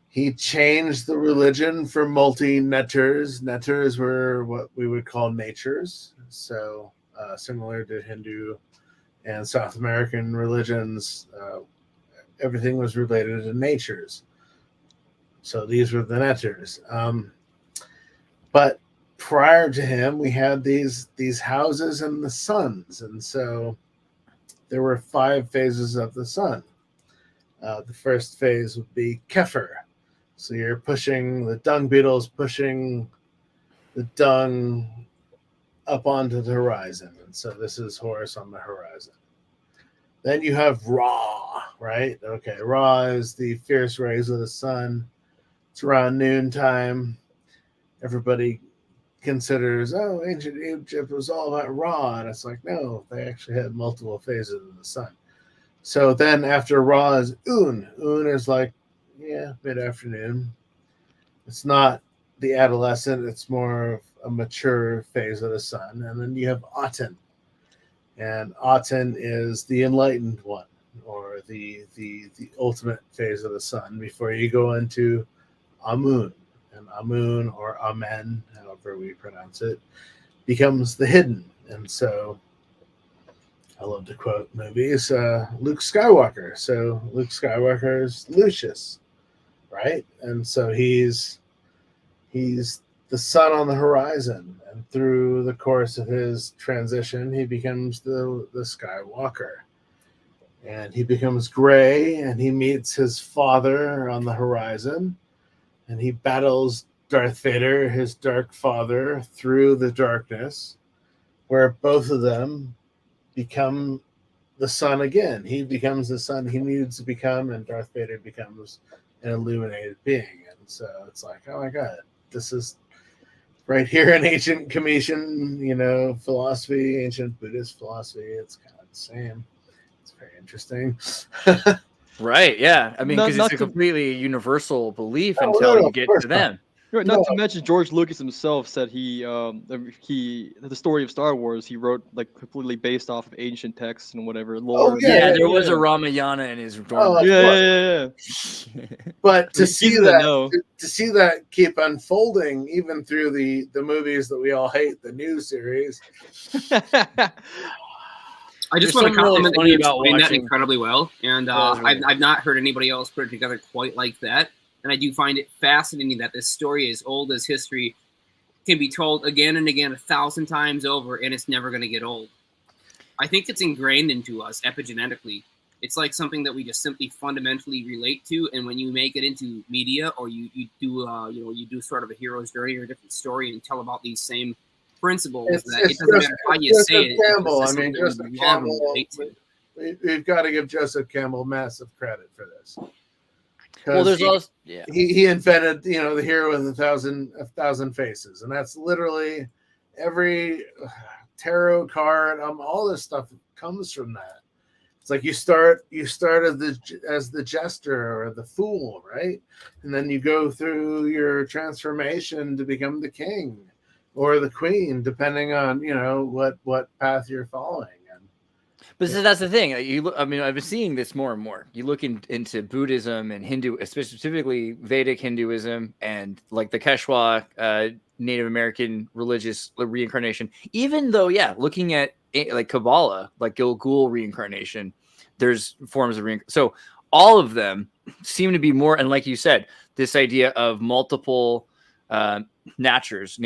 He changed the religion for multi-netters. Netters were what we would call natures, so similar to Hindu and South American religions, everything was related to natures. So these were the netters. But prior to him, we had these houses and the suns. And so there were 5 phases of the sun. The first phase would be Kepher. So you're pushing the dung beetles, pushing the dung up onto the horizon. And so this is Horus on the horizon. Then you have Ra, right? Okay, Ra is the fierce rays of the sun. It's around noontime. Everybody considers, ancient Egypt was all about Ra. And it's like, no, they actually had multiple phases of the sun. So then after Ra is Un. Un is like, mid-afternoon. It's not the adolescent. It's more of a mature phase of the sun. And then you have Aten. And Aten is the enlightened one, or the ultimate phase of the sun before you go into Amun. And Amun, or Amen, however we pronounce it, becomes the hidden. And so I love to quote movies, Luke Skywalker. So Luke Skywalker is Lucius, right? And so he's the sun on the horizon. And through the course of his transition, he becomes the Skywalker. And he becomes gray, and he meets his father on the horizon. And he battles Darth Vader, his dark father, through the darkness, where both of them become the sun again. He becomes the sun he needs to become, and Darth Vader becomes an illuminated being. And so it's like, oh my God, this is right here in ancient Cometian, philosophy, ancient Buddhist philosophy. It's kind of the same. It's very interesting. Right. Yeah. I mean, Not- because not it's a to- completely universal belief Oh, until no, you of get course to not. them. Right, No. not to mention George Lucas himself said the story of Star Wars he wrote like completely based off of ancient texts and whatever lore. yeah, Yeah, there was yeah. a Ramayana in his dorm. Oh, of Yeah, course. yeah. But to He's see in the that, know. to see that keep unfolding, even through the movies that we all hate, the new series. I just There's want to something really compliment funny that you about explained that watching- incredibly well, and Yeah, that was really I've not heard anybody else put it together quite like that. And I do find it fascinating that this story, as old as history, can be told again and again 1,000 times over, and it's never going to get old. I think it's ingrained into us epigenetically. It's like something that we just simply fundamentally relate to, and when you make it into media, or you do sort of a hero's journey or a different story and tell about these same principles, it doesn't matter how you say it. Campbell. It's I mean, something that Joseph we love and Campbell. relate to. We've got to give Joseph Campbell massive credit for this. Well, there's he, also yeah. he invented, the hero with a thousand faces, and that's literally every tarot card. All this stuff comes from that. It's like you start as the jester or the fool, right? And then you go through your transformation to become the king or the queen, depending on what path you're following. But so that's the thing. I've been seeing this more and more. You look into Buddhism and Hindu, specifically Vedic Hinduism, and like the Quechua Native American religious reincarnation. Even though, looking at like Kabbalah, like Gilgul reincarnation, there's forms of reincarnation. So all of them seem to be more, and like you said, this idea of multiple natures.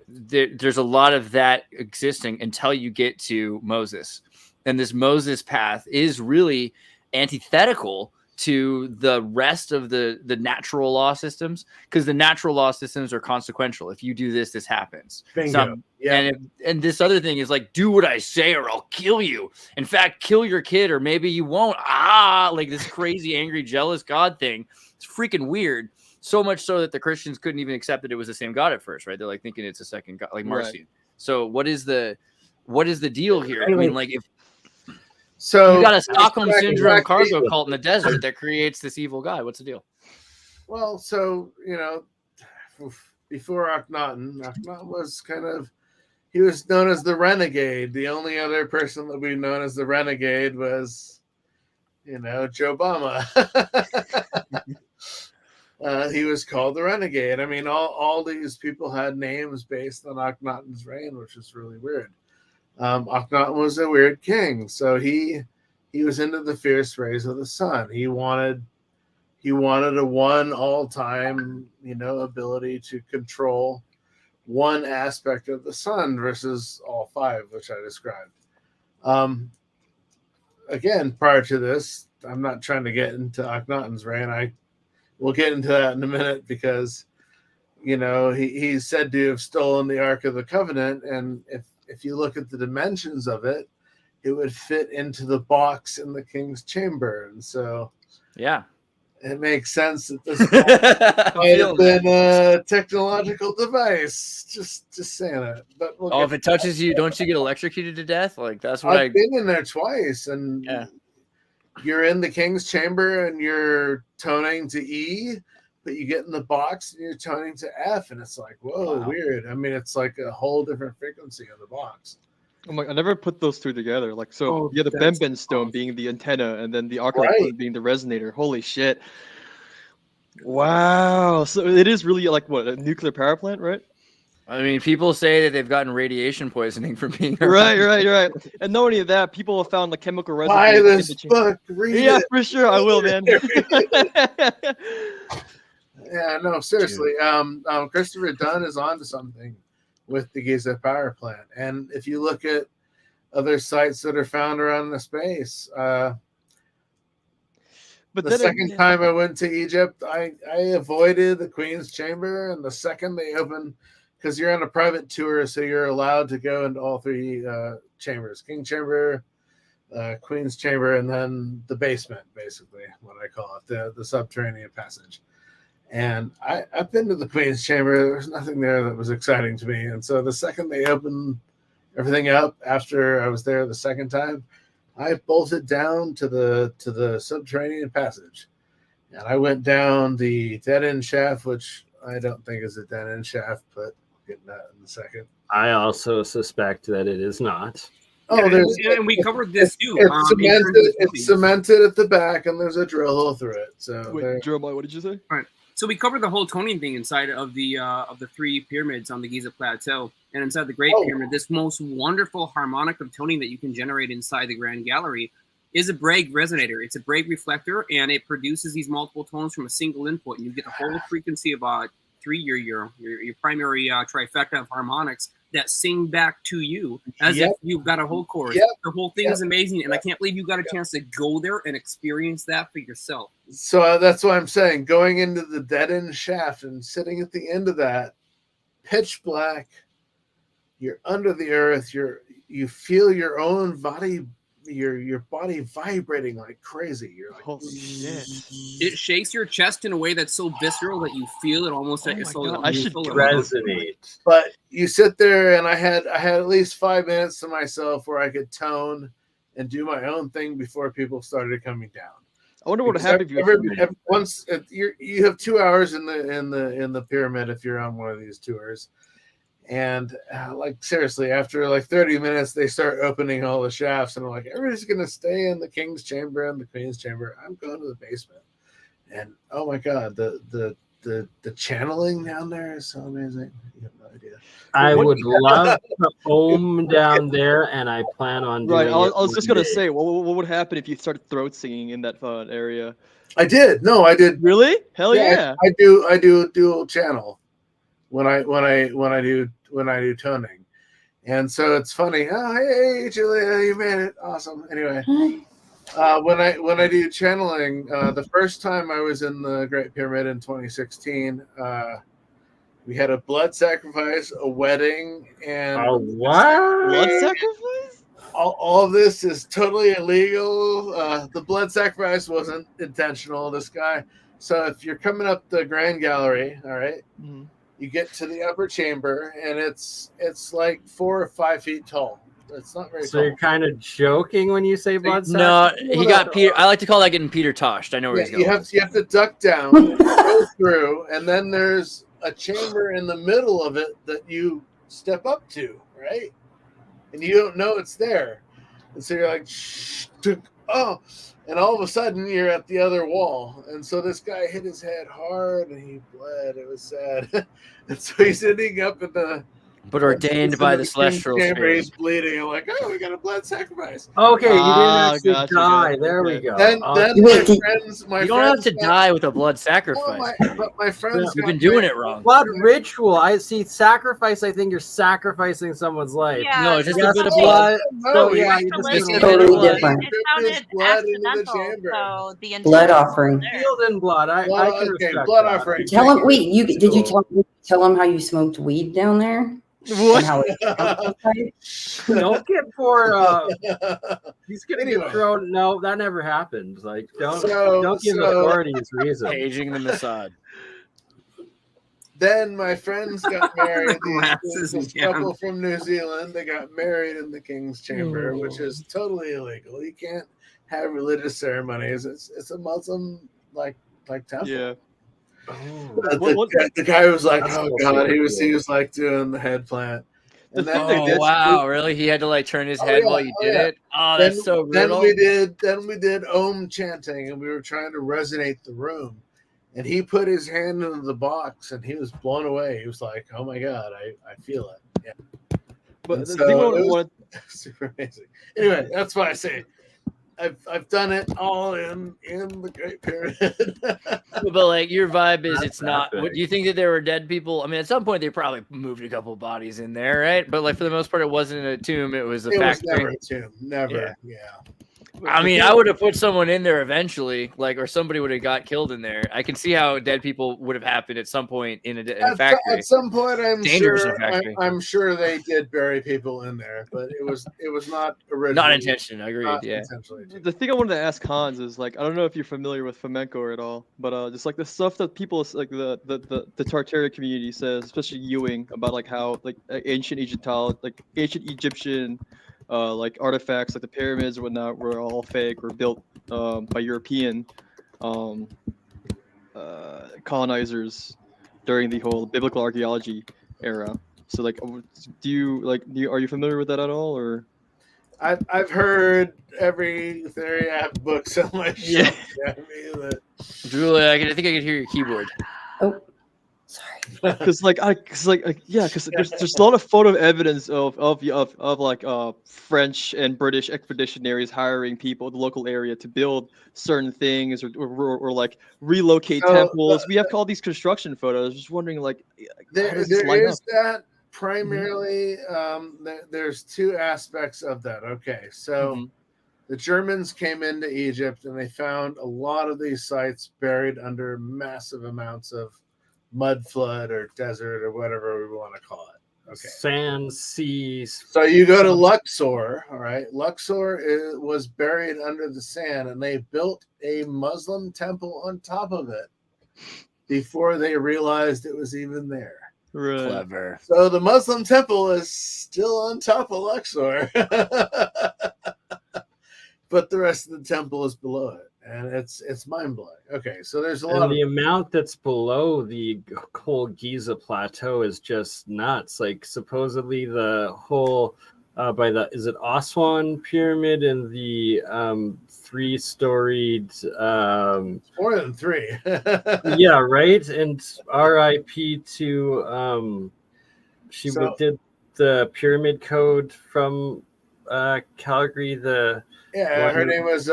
There's a lot of that existing until you get to Moses. And this Moses path is really antithetical to the rest of the natural law systems, because the natural law systems are consequential. If you do this, this happens. Bingo. And this other thing is like, do what I say or I'll kill you. In fact, kill your kid, or maybe you won't. Like this crazy, angry, jealous God thing. It's freaking weird. So much so that the Christians couldn't even accept that it was the same God at first, right? They're like thinking it's a second God, like Marcion. Right. So what is the deal here? I mean, like, if so you got a Stockholm Syndrome cargo cult in the desert that creates this evil guy, what's the deal? Well, so before Akhenaten was he was known as the renegade. The only other person that we've known as the renegade was Joe Obama. He was called the renegade. I mean, all these people had names based on Akhenaten's reign, which is really weird. Akhenaten was a weird king, so he was into the fierce rays of the sun. He wanted a one all-time ability to control one aspect of the sun versus all five, which I described. Again, prior to this, I'm not trying to get into Akhenaten's reign. We'll get into that in a minute, because he's said to have stolen the Ark of the Covenant, and if you look at the dimensions of it, it would fit into the box in the king's chamber. And so it makes sense that this might have been a technological device. Just saying it. But if it touches you, don't you get electrocuted to death? Like, that's what I've been in there twice, and you're in the king's chamber and you're toning to E, but you get in the box and you're toning to F, and it's like, whoa, weird. I mean, it's like a whole different frequency of the box. I'm like, I never put those two together. Like, so the Benben stone being the antenna, and then the Archetype being the resonator. Holy shit! Wow. So it is really like what, a nuclear power plant, right? I mean, people say that they've gotten radiation poisoning from being right. And not only that, people have found the chemical residue. Buy this book, read it. For sure, I will, man. Yeah, no, seriously. Christopher Dunn is onto something with the Giza power plant, and if you look at other sites that are found around the space, but the second time I went to Egypt, I avoided the Queen's Chamber, and the second they opened, because you're on a private tour, so you're allowed to go into all three chambers: King Chamber, Queen's Chamber, and then the basement, basically, what I call it, the subterranean passage. And I've been to the Queen's Chamber. There was nothing there that was exciting to me. And so the second they opened everything up after I was there the second time, I bolted down to the subterranean passage, and I went down the dead end shaft, which I don't think is a dead end shaft, but I'll get that in a second. I also suspect that it is not. Oh, and we covered this too. It's cemented at the back, and there's a drill hole through it. So, wait, Jeremiah, what did you say? All right. So we covered the whole toning thing inside of the 3 pyramids on the Giza Plateau, and inside the Great Pyramid, this most wonderful harmonic of toning that you can generate inside the Grand Gallery is a Bragg resonator. It's a Bragg reflector, and it produces these multiple tones from a single input, and you get the whole frequency of your primary trifecta of harmonics that sing back to you as if you've got a whole chorus. The whole thing is amazing, and I can't believe you got a chance to go there and experience that for yourself. So that's what I'm saying. Going into the dead end shaft and sitting at the end of that, pitch black, you're under the earth. You feel your own body, your body vibrating like crazy. You're like, holy shit! It shakes your chest in a way that's so visceral that you feel it almost at your soul. I should resonate. But you sit there, and I had at least 5 minutes to myself where I could tone and do my own thing before people started coming down. I wonder what would happen if once you have 2 hours in the pyramid if you're on one of these tours, and like seriously, after like 30 minutes, they start opening all the shafts, and I'm like, everybody's gonna stay in the king's chamber and the queen's chamber. I'm going to the basement, and oh my god, the channeling down there is so amazing. You have no idea. I would love to ohm down there, and I plan on doing right. I it was just gonna day. say, what would happen if you started throat singing in that area? I did. No, I did. Really? Hell yeah! I do dual channel when I do toning, and so it's funny. Oh, hey Julia, you made it! Awesome. Anyway, when I do channeling, the first time I was in the Great Pyramid in 2016. We had a blood sacrifice, a wedding, and what? Blood sacrifice? All of this is totally illegal. The blood sacrifice wasn't intentional. This guy. So if you're coming up the Grand Gallery, all right, you get to the upper chamber, and it's like 4 or 5 feet tall. It's not very tall. So you're kind of joking when you say blood No, sacrifice? he got Peter. I like to call that getting Peter toshed. I know where he's going. You have to duck down, go through, and then there's a chamber in the middle of it that you step up to, right? And you don't know it's there. And so you're like, shh, oh, and all of a sudden you're at the other wall. And so this guy hit his head hard and he bled. It was sad. And so he's ending up in the but ordained by the celestial chamber. He's bleeding. I'm like, oh, we got a blood sacrifice. Okay, you didn't actually die. There we go. Then my you don't have to die with a blood sacrifice. But my friends, you've been doing it wrong. Blood ritual. I see sacrifice. I think you're sacrificing someone's life. Yeah, no, just a bit of blood. No, yeah, you just it's totally different. It sounded blood into the accidental, chamber. so the Blood offering. Field and blood. I can respect blood that. offering. Tell him. Wait, did you tell him how you smoked weed down there? What? And how it Don't get poor. He's gonna get thrown. No, that never happened. Like, don't give authorities reason. Paging the Mossad. Then my friends got married. This couple from New Zealand, they got married in the king's chamber, which is totally illegal. You can't have religious ceremonies. It's a Muslim like temple. Yeah. The guy was like, oh god, he was like doing the head plant. And then wow, really? He had to like turn his head while you did it? Oh, that's so brutal. Then we did Om chanting, and we were trying to resonate the room. And he put his hand into the box, and he was blown away. He was like, oh my god, I feel it. Yeah. But so it was super amazing. Anyway, that's why I say I've done it all in the Great Pyramid. But like your vibe is it's not. Do you think that there were dead people? I mean, at some point they probably moved a couple bodies in there, right? But like for the most part, it wasn't a tomb. It was a factory. Never a tomb. Never. Yeah. I mean, I would have put someone in there eventually, like, or somebody would have got killed in there. I can see how dead people would have happened at some point in a factory. At some point, I'm sure they did bury people in there, but it was not originally. Not intentional. Agreed. Yeah. The thing I wanted to ask Hans is like, I don't know if you're familiar with flamenco at all, but just like the stuff that people like the Tartaria community says, especially Ewing, about like how like ancient Egyptology, like ancient Egyptian like artifacts, like the pyramids or whatnot, were all fake or built by European colonizers during the whole biblical archaeology era. So, like, are you familiar with that at all, or? I've heard every theory. I have books on my shelf. Yeah. Julia, I think I can hear your keyboard. Oh, sorry. Because there's a lot of photo evidence of like French and British expeditionaries hiring people in the local area to build certain things or like relocate temples. We have all these construction photos. Just wondering, like, there is that primarily. There's two aspects of that. Okay, so the Germans came into Egypt and they found a lot of these sites buried under massive amounts of mud flood or desert or whatever we want to call it. Okay. Sand, seas. So you go to Luxor, all right? Luxor was buried under the sand, and they built a Muslim temple on top of it before they realized it was even there. Right. Clever. So the Muslim temple is still on top of Luxor, but the rest of the temple is below it. And it's mind-blowing. Okay, so there's a lot of... the amount that's below the whole Giza plateau is just nuts. Like, supposedly the whole is it Aswan pyramid and the 3-storied more than 3. yeah, right. And RIP to did the pyramid code from Calgary. Her name was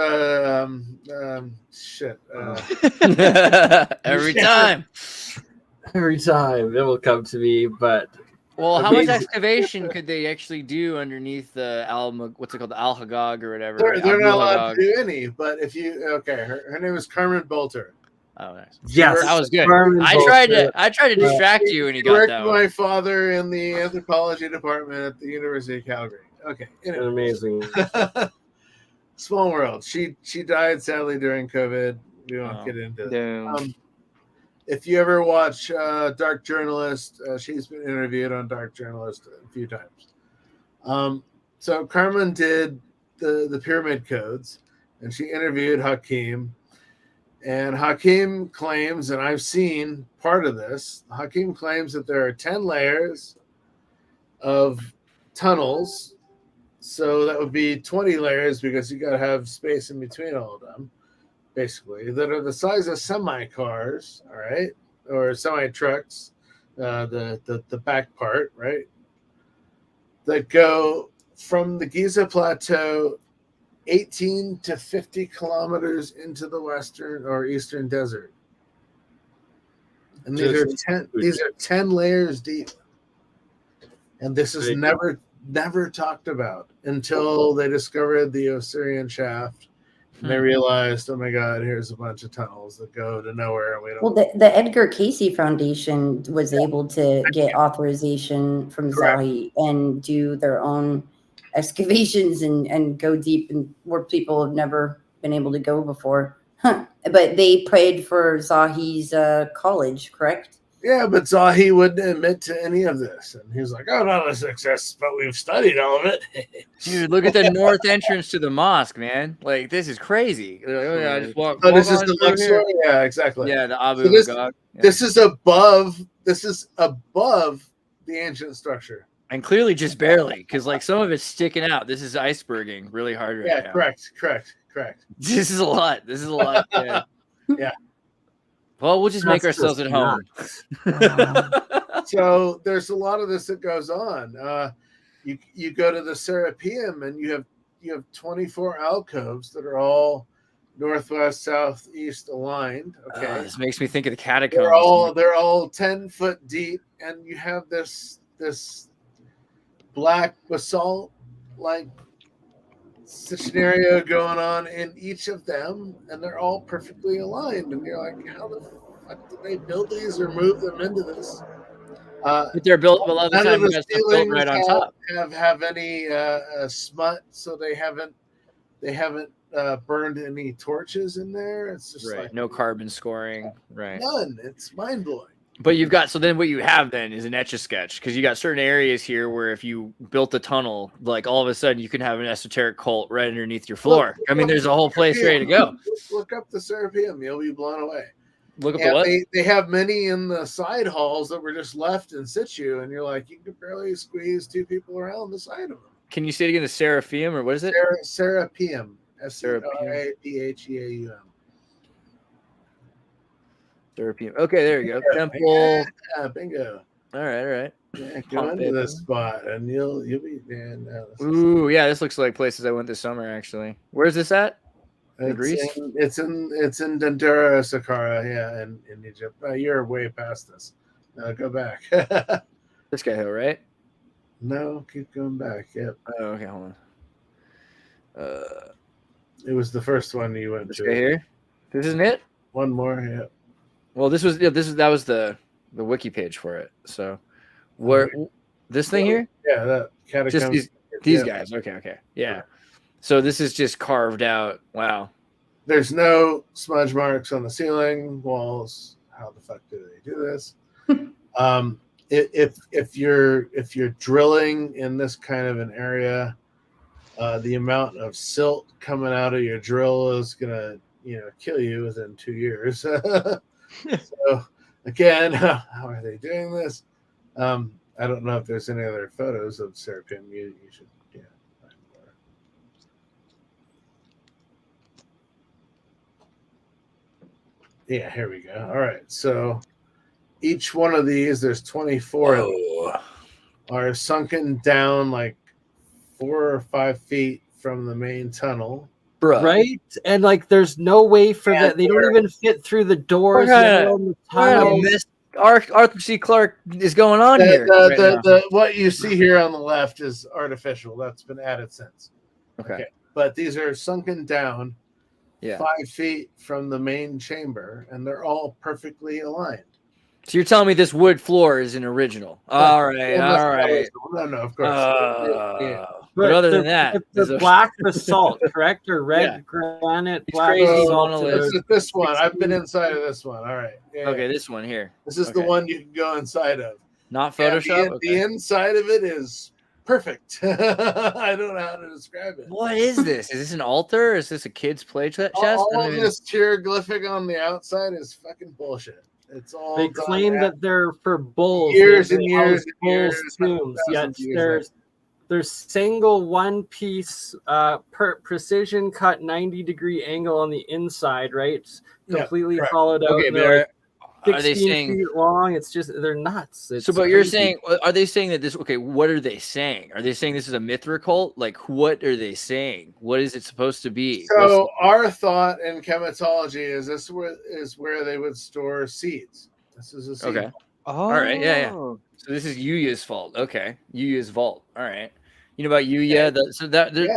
Every time it will come to me, but how much excavation could they actually do underneath the what's it called, the Al-Hagag or whatever? They're not allowed to do any. But if you her name was Carmen Bolter. Oh, nice. Yes, that was good. I tried to distract you when you got that one. My father in the anthropology department at the University of Calgary. Okay, anyway. Amazing. Small world. She died sadly during COVID. We won't get into that. If you ever watch Dark Journalist, she's been interviewed on Dark Journalist a few times. So Carmen did the pyramid codes, and she interviewed Hakim. And Hakim claims, and I've seen part of this, Hakim claims that there are 10 layers of tunnels. So that would be 20 layers because you got to have space in between all of them, basically, that are the size of semi-cars, all right, or semi-trucks, the back part, right, that go from the Giza Plateau 18 to 50 kilometers into the western or eastern desert. And these are 10 layers deep. And this is never talked about until they discovered the Osirian shaft. And they realized, oh my God, here's a bunch of tunnels that go to nowhere. And we don't. Well, the Edgar Casey Foundation was able to get authorization from Zahi and do their own excavations and go deep and where people have never been able to go before. But they prayed for Zahi's college, correct? Yeah, but Zahi wouldn't admit to any of this. And he was like, oh, no, this exists, but we've studied all of it. Dude, look at the north entrance to the mosque, man. Like, this is crazy. Like, oh, yeah, I just walk this is the Luxor? Yeah, exactly. Yeah, the Abu Ghag. This is above the ancient structure. And clearly just barely, because like some of it's sticking out. This is iceberging really hard right now. Yeah, correct. This is a lot. Yeah. Yeah. Well, we'll just make ourselves at home. So there's a lot of this that goes on. You go to the Serapeum and you have 24 alcoves that are all northwest, southeast aligned. Okay, this makes me think of the catacombs. They're all 10 foot deep, and you have this black basalt like scenario going on in each of them, and they're all perfectly aligned. And you're like, how the fuck did they build these or move them into this? But they're built a lot of the time. Built right on top. Have any smut, so they haven't burned any torches in there. It's just right. like No carbon scoring. Right. None. It's mind blowing. But you've got, so then what you have then is an Etch-a-Sketch, because you got certain areas here where if you built a tunnel, like all of a sudden you can have an esoteric cult right underneath your floor. I mean, there's a whole place ready to go. Look up the Serapeum. You'll be blown away. Look up the what? They have many in the side halls that were just left in situ, and you're like, you can barely squeeze 2 people around the side of them. Can you say it again? The Serapeum, or what is it? Serapeum. Serapeum. Serapeum. Okay, there you go. Temple. Yeah, bingo. All right. Yeah, go into this spot and you'll be man. Ooh, yeah, this looks like places I went this summer actually. Where's this at? Greece? It's in Tubular, Saqqara, yeah, in Egypt. You're way past this. Go back. This guy hill, right? No, keep going back. Yep. Oh, okay, hold on. It was the first one you went this to. Guy here. This isn't it. One more, yeah. Well, that was the wiki page for it. So, where this thing here? Yeah, that catacomb. Just these guys. Okay, yeah. So this is just carved out. Wow. There's no smudge marks on the ceiling, walls. How the fuck do they do this? If you're drilling in this kind of an area, the amount of silt coming out of your drill is gonna kill you within 2 years. So again, how are they doing this? I don't know if there's any other photos of Serapeum. You should, find more. Yeah, here we go. All right, so each one of these, there's 24 of them, are sunken down like 4 or 5 feet from the main tunnel. Bruh. Right? And like there's no way for that. They don't even fit through the doors. Arthur C. Clarke is going on here. What you see here on the left is artificial. That's been added since. Okay. But these are sunken down 5 feet from the main chamber, and they're all perfectly aligned. So you're telling me this wood floor is an original? All right. No, of course. But other than that, it's a black basalt, correct? Or red granite, black basalt. This is this one. I've been inside of this one. All right. Yeah, okay, this one here. This is the one you can go inside of. Not Photoshop? The inside of it is perfect. I don't know how to describe it. What is this? Is this an altar? Is this a kid's play chest? All of this hieroglyphic on the outside is fucking bullshit. It's all they claim that they're for bulls. Years and years and years. Tombs. Yet there's single one piece precision cut 90-degree angle on the inside, right? Completely hollowed out. Okay, but are they saying feet long? It's just they're nuts. It's but you're saying, are they saying that this? Okay, what are they saying? Are they saying this is a Mithra cult? Like, what are they saying? What is it supposed to be? So our thought in chematology is this is where they would store seeds. This is a seed. Okay. All right. Yeah. So this is Yuya's fault. Okay. Yuya's vault. All right. You know about Yuya?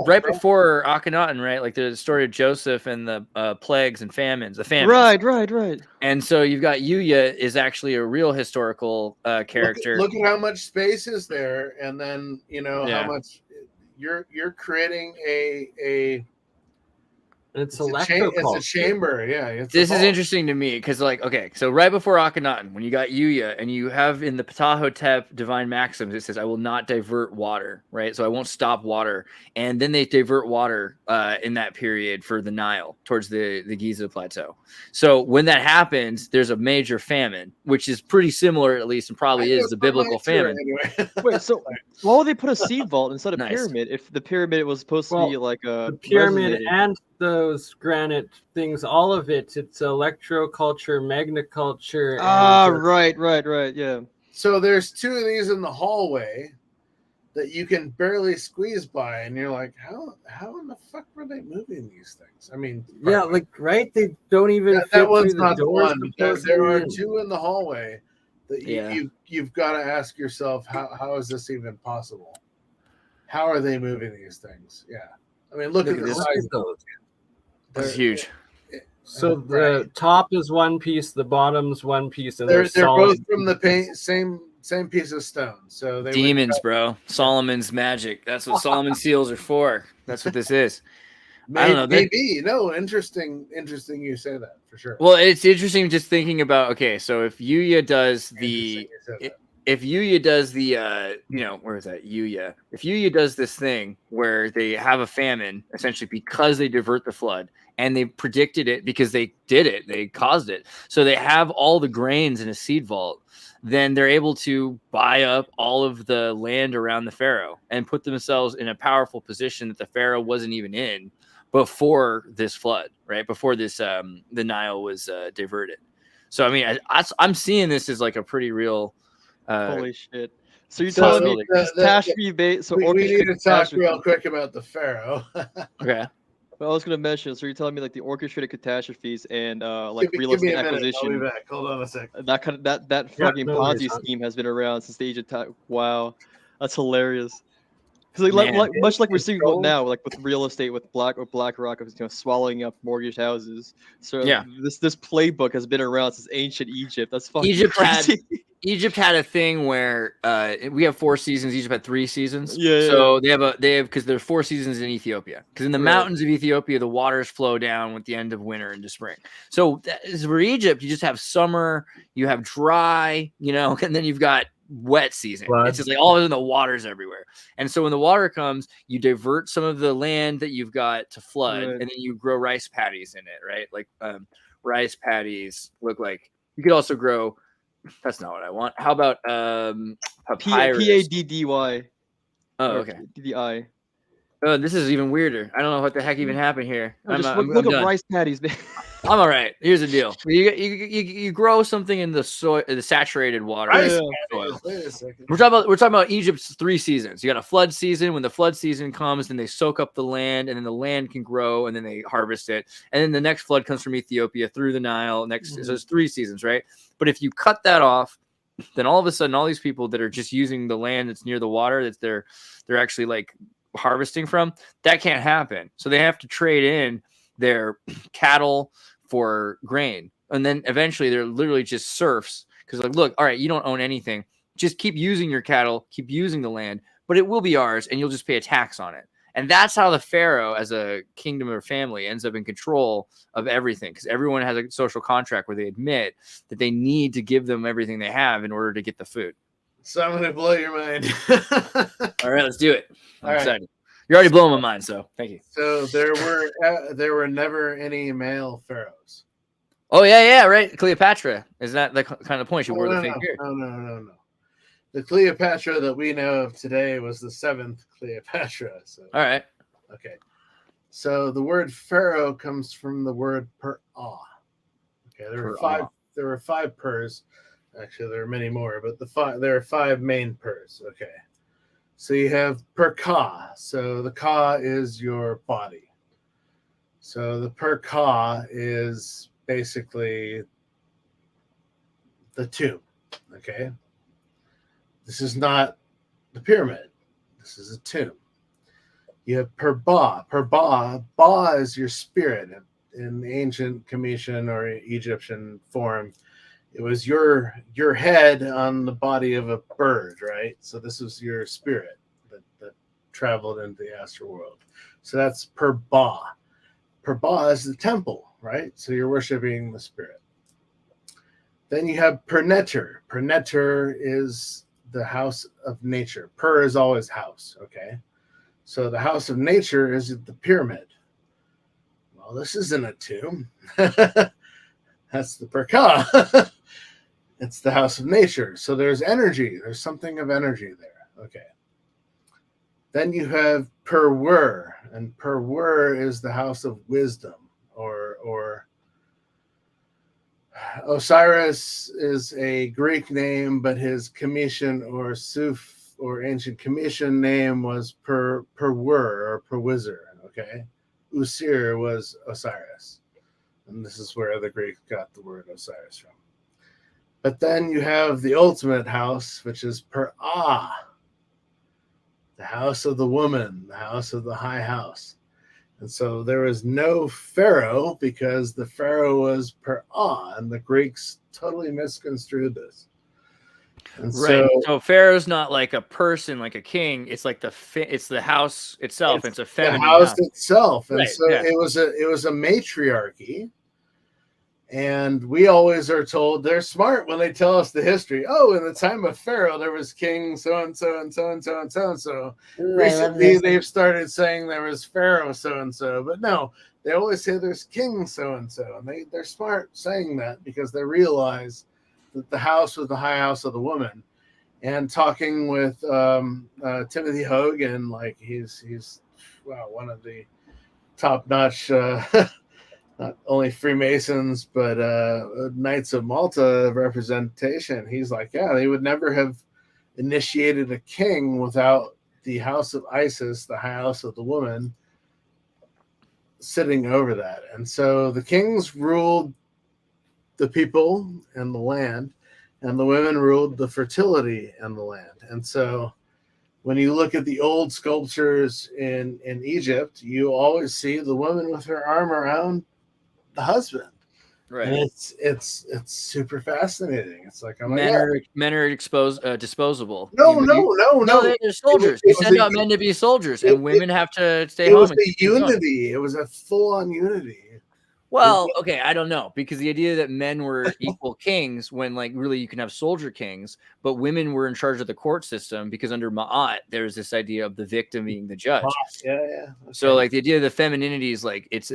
Right before Akhenaten, right? Like the story of Joseph and the plagues and famines. Right. And so you've got Yuya is actually a real historical character. Look at how much space is there, and then how much you're creating a. It's a chamber, yeah. This is interesting to me because, so right before Akhenaten, when you got Yuya, and you have in the Ptahhotep divine maxims, it says, "I will not divert water," right? So I won't stop water, and then they divert water in that period for the Nile towards the Giza plateau. So when that happens, there's a major famine, which is pretty similar, at least, and probably is the biblical famine. Anyway. Wait, so why would they put a seed vault instead of pyramid if the pyramid was supposed to be like a pyramid and those granite things, all of it's electroculture, magnaculture. Right, yeah. So there's 2 of these in the hallway that you can barely squeeze by, and you're like, how in the fuck were they moving these things? I mean, right? They don't even fit that one's through not the the doors. one. There are 2 in the hallway that you've got to ask yourself, how is this even possible? How are they moving these things? Yeah. I mean, look at the size of those. It's huge. So the top is one piece, the bottom's one piece, and they're both from the same piece of stone. So they demons, bro. Solomon's magic. That's what Solomon's seals are for. That's what this is. I don't know. Maybe. No, interesting you say that for sure. Well, it's interesting just thinking about, okay, so if Yuya does where is that? Yuya. If Yuya does this thing where they have a famine, essentially because they divert the flood, and they predicted it because they did it, they caused it. So they have all the grains in a seed vault, then they're able to buy up all of the land around the pharaoh and put themselves in a powerful position that the pharaoh wasn't even in before this flood, right? Before this, the Nile was diverted. So, I mean, I'm seeing this as like a pretty real. Holy shit! So you're telling me catastrophe base? So we need to talk real quick about the pharaoh. Okay. Well, I was going to mention. So you're telling me like the orchestrated catastrophes and like Give real me estate a minute. acquisition. I'll be back. Hold on a second. That fucking Ponzi scheme has been around since the age of time. Wow, that's hilarious. Because much like we're seeing now, like with real estate, with BlackRock, swallowing up mortgage houses. So yeah, this playbook has been around since ancient Egypt. That's fucking crazy. Egypt had a thing where we have 4 seasons. Egypt had 3 seasons. Yeah. So they have because there's 4 seasons in Ethiopia. Because in the mountains of Ethiopia, the waters flow down with the end of winter into spring. So for Egypt, you just have summer, you have dry, and then you've got wet season. It's just like all of a sudden the water's everywhere. And so when the water comes, you divert some of the land that you've got to flood, and then you grow rice paddies in it, right? Like rice paddies look like you could also grow. That's not what I want. How about papyrus? PADDY. Oh, okay. DDI. Oh, this is even weirder. I don't know what the heck even happened here. Look at rice paddies, man. I'm all right. Here's the deal. You grow something in the soil, the saturated water. Soil. Wait a second. We're talking about Egypt's 3 seasons. You got a flood season. When the flood season comes, then they soak up the land, and then the land can grow, and then they harvest it. And then the next flood comes from Ethiopia through the Nile. So there's 3 seasons, right? But if you cut that off, then all of a sudden, all these people that are just using the land that's near the water that they're actually like harvesting from, that can't happen. So they have to trade in their cattle for grain, and then eventually they're literally just serfs, because like, look, all right, you don't own anything, just keep using your cattle, keep using the land, but it will be ours, and you'll just pay a tax on it. And that's how the pharaoh, as a kingdom or family, ends up in control of everything, because everyone has a social contract where they admit that they need to give them everything they have in order to get the food. So I'm gonna blow your mind. All right, let's do it. I'm right. excited. You're already blowing my mind, so thank you. So there were never any male pharaohs. Oh yeah, right. Cleopatra, is that the kind of point she wore the fake beard? No. The Cleopatra that we know of today was the 7th Cleopatra. So. All right. Okay. So the word pharaoh comes from the word per-ah. Okay, there were 5 pers. Actually, there are many more, but there are 5 main pers. Okay. So you have per-ka. So the ka is your body. So the per-ka is basically the tomb. Okay. This is not the pyramid. This is a tomb. You have per-ba. Ba is your spirit. In the ancient Cometian or Egyptian form, it was your head on the body of a bird, right? So this was your spirit that traveled into the astral world. So that's per-ba. Per-ba is the temple, right? So you're worshiping the spirit. Then you have per-neter. Per-neter is the house of nature. Per is always house, okay? So the house of nature is the pyramid. Well, this isn't a tomb. That's the per-ka. It's the house of nature. So there's energy. There's something of energy there. Okay. Then you have per-wer. And per-wer is the house of wisdom. Or Osiris is a Greek name, but his Cometian or Suf or ancient Cometian name was per-wer or per-wizard. Okay. Usir was Osiris. And this is where the Greeks got the word Osiris from. But then you have the ultimate house, which is per-ah, the house of the woman, the house of the high house. And so there was no pharaoh because the pharaoh was per-ah, and the Greeks totally misconstrued this. And Right. So Pharaoh's not like a person, like a king. It's like it's the house itself. It's a feminine the house house itself, and Right, so yeah. it was a matriarchy. And we always are told they're smart when they tell us the history. Oh, in the time of Pharaoh, there was king so and so and so and so and so and so. Recently, they've started saying there was Pharaoh so and so, but no, they always say there's king so and so, and they're smart saying that because they realize that the house was the high house of the woman. And talking with Timothy Hogan, like he's one of the top-notch. Not only Freemasons, but Knights of Malta representation. He's like, yeah, they would never have initiated a king without the house of Isis, the house of the woman, sitting over that. And so the kings ruled the people and the land, and the women ruled the fertility and the land. And so when you look at the old sculptures in Egypt, you always see the woman with her arm around the husband, right? And it's super fascinating. It's like, oh my God. Men are disposable. No, they're soldiers. You send out men to be soldiers, and women have to stay home. It was a unity. It was a full-on unity. Well, okay, I don't know, because the idea that men were equal kings, when like really you can have soldier kings, but women were in charge of the court system, because under Ma'at there's this idea of the victim being the judge. Yeah. Okay. So like the idea of the femininity is like it's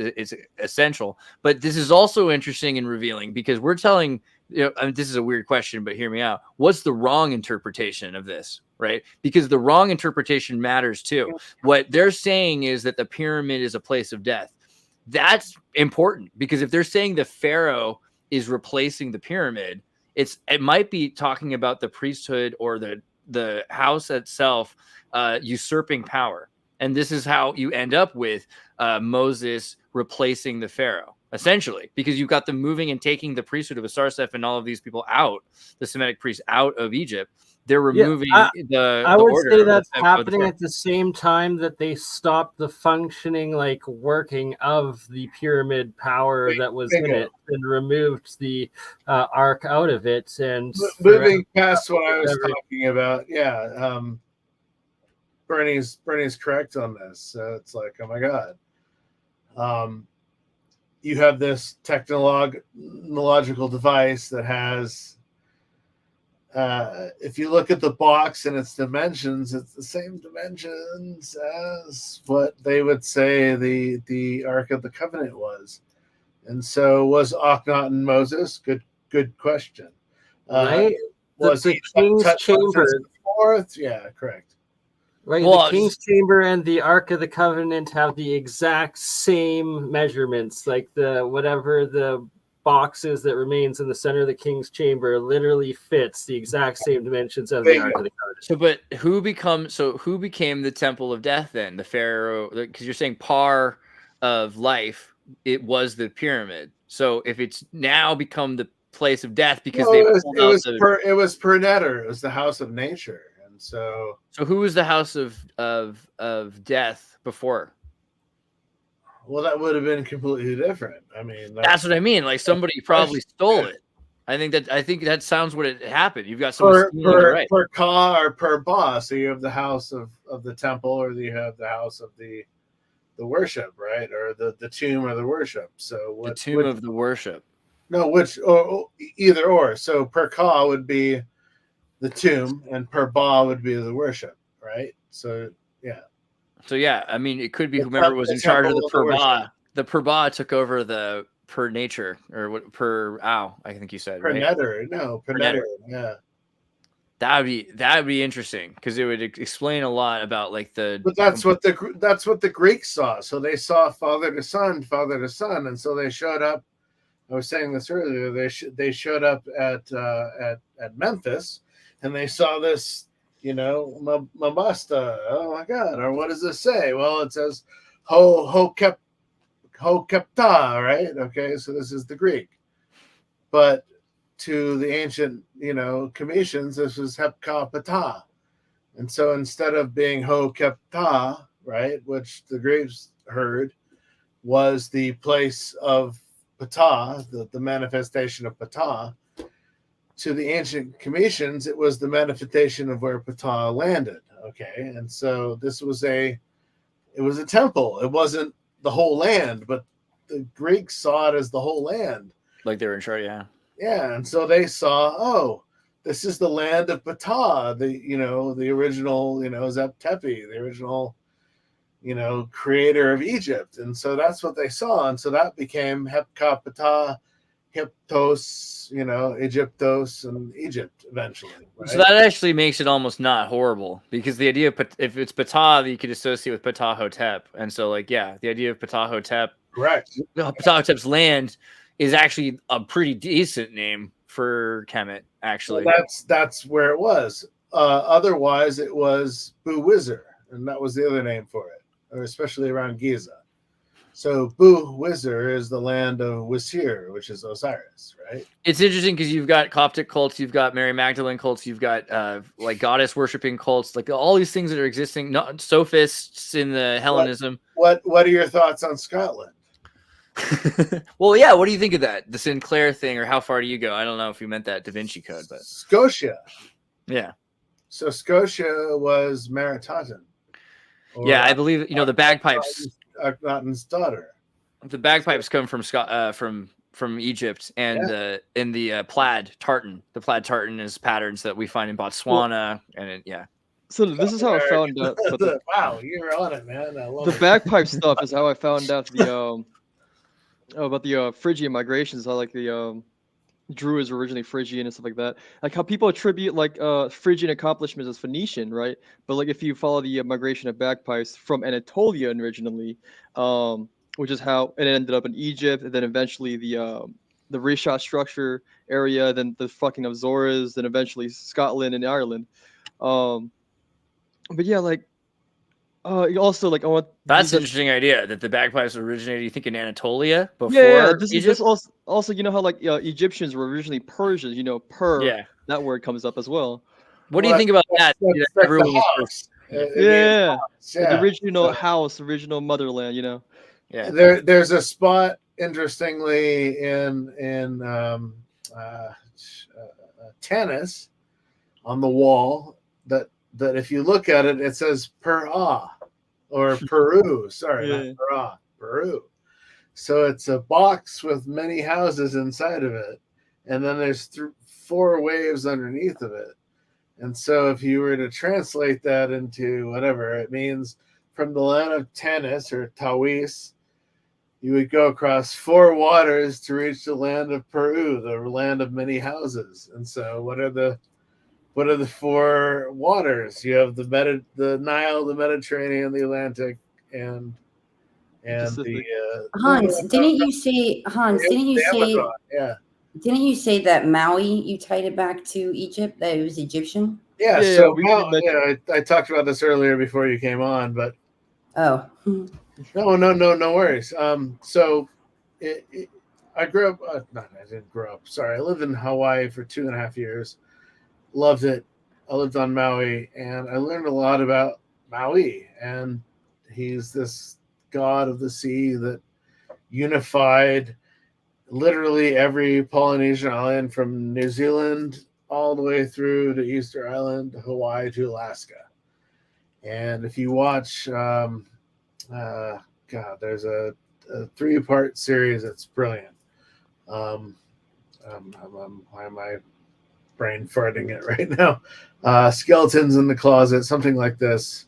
essential. But this is also interesting and revealing, because we're telling, I mean, this is a weird question, but hear me out. What's the wrong interpretation of this? Right? Because the wrong interpretation matters too. What they're saying is that the pyramid is a place of death. That's important, because if they're saying the pharaoh is replacing the pyramid, it might be talking about the priesthood or the house itself usurping power. And this is how you end up with Moses replacing the pharaoh, essentially, because you've got them moving and taking the priesthood of Osiris and all of these people out, the Semitic priests out of Egypt. They're removing I would say that's happening at the same time that they stopped the functioning, like working of the pyramid power that was in it, and removed the ark out of it. And moving past what I was talking about, BurnEye's correct on this. So it's like, oh my God. You have this technological device that has, if you look at the box and its dimensions, it's the same dimensions as what they would say the Ark of the Covenant was. And so was Akhenaten Moses? Good question. Right? Was the King's Chamber? Yeah, correct. Right, the King's Chamber and the Ark of the Covenant have the exact same measurements, like whatever the boxes that remains in the center of the King's Chamber literally fits the exact same dimensions of the Ark of the Covenant. So, but who became the Temple of Death then? The Pharaoh, because you're saying par of life, it was the pyramid. So if it's now become the place of death because it was per netter, it was the house of nature. And so who was the house of death before? Well, that would have been completely different. I mean, that's what I mean. Like somebody probably stole it. I think that sounds what it happened. You've got someone per ka or per ba. So you have the house of the temple, or you have the house of the worship, right? Or the tomb of the worship. So the tomb of the worship. No, or either or. So per ka would be the tomb, and per ba would be the worship, right? So yeah. So yeah, I mean, it could be whomever was in charge of the per ba. The per ba took over the per nature, or what per ow, I think you said per netter. No, per netter. Yeah. That'd be interesting, because it would explain a lot about like the. But that's what the Greeks saw. So they saw father to son, and so they showed up. I was saying this earlier. They showed up at Memphis, and they saw this. Mabasta. Oh my God! Or what does this say? Well, it says ho kepta, right? Okay, so this is the Greek, but to the ancient, Cometians, this was hepkapata, and so instead of being ho kepta, right, which the Greeks heard was the place of Ptah, the manifestation of Ptah, to the ancient Cometians, it was the manifestation of where Ptah landed. Okay, and so it was a temple. It wasn't the whole land, but the Greeks saw it as the whole land. Like they were in charge, yeah. Yeah, and so they saw, oh, this is the land of Ptah, the original, Zep Tepi, the original, creator of Egypt. And so that's what they saw. And so that became Hepka Ptah, Hyptos, Egyptos, and Egypt eventually. Right? So that actually makes it almost not horrible, because the idea of if it's Ptah, you could associate with Ptah Hotep. And so, like, yeah, the idea of Ptah Hotep, correct. Ptah Hotep's land is actually a pretty decent name for Kemet, actually. Well, that's where it was. Otherwise, it was Bu-Wizir, and that was the other name for it, or especially around Giza. So Bu-Wizir is the land of Wizir, which is Osiris, right? It's interesting because you've got Coptic cults, you've got Mary Magdalene cults, you've got like goddess worshipping cults, like all these things that are existing. Not sophists in the Hellenism. What are your thoughts on Scotland? Well, yeah. What do you think of that? The Sinclair thing, or how far do you go? I don't know if you meant that Da Vinci Code, but Scotia. Yeah. So Scotia was Maritaten. Yeah, I believe the bagpipes. Akhenaten's daughter. The bagpipes come from from Egypt, and in the plaid tartan. The plaid tartan is patterns that we find in Botswana, yeah. So this is how I found out. Wow, you're on it, man. I love the bagpipe stuff is how I found out about the Phrygian migrations. How like the Druids were originally Phrygian and stuff like that. Like how people attribute like Phrygian accomplishments as Phoenician, right? But like if you follow the migration of bagpipes from Anatolia originally, which is how it ended up in Egypt, and then eventually the Rishat structure area, then the fucking Azores, then eventually Scotland and Ireland. But yeah, like also like I want that's an interesting idea that the bagpipes originated, you think, in Anatolia before Egypt? This also how like Egyptians were originally Persians, that word comes up as well. What do you think about that? Everyone was the original house, original motherland, Yeah. There's a spot, interestingly, in Tanis on the wall that if you look at it, it says Per-Ah or Peru. Sorry, not Per-Ah, Peru. So it's a box with many houses inside of it, and then there's 4 waves underneath of it. And so if you were to translate that into whatever, it means from the land of Tanis or Tawis, you would go across 4 waters to reach the land of Peru, the land of many houses. And so what are the 4 waters? You have the Nile, the Mediterranean, the Atlantic, and the Hans, didn't you say yeah. Didn't you say that Maui, you tied it back to Egypt, that it was Egyptian? Yeah, so I talked about this earlier before you came on, but no worries. So I grew up. I didn't grow up. Sorry, I lived in Hawaii for 2.5 years. Loved it. I lived on Maui, and I learned a lot about Maui. And he's this god of the sea that unified literally every Polynesian island from New Zealand all the way through to Easter Island, to Hawaii, to Alaska. And if you watch, there's a 3-part series that's brilliant. Why am I brain farting it right now? Skeletons in the Closet, something like this.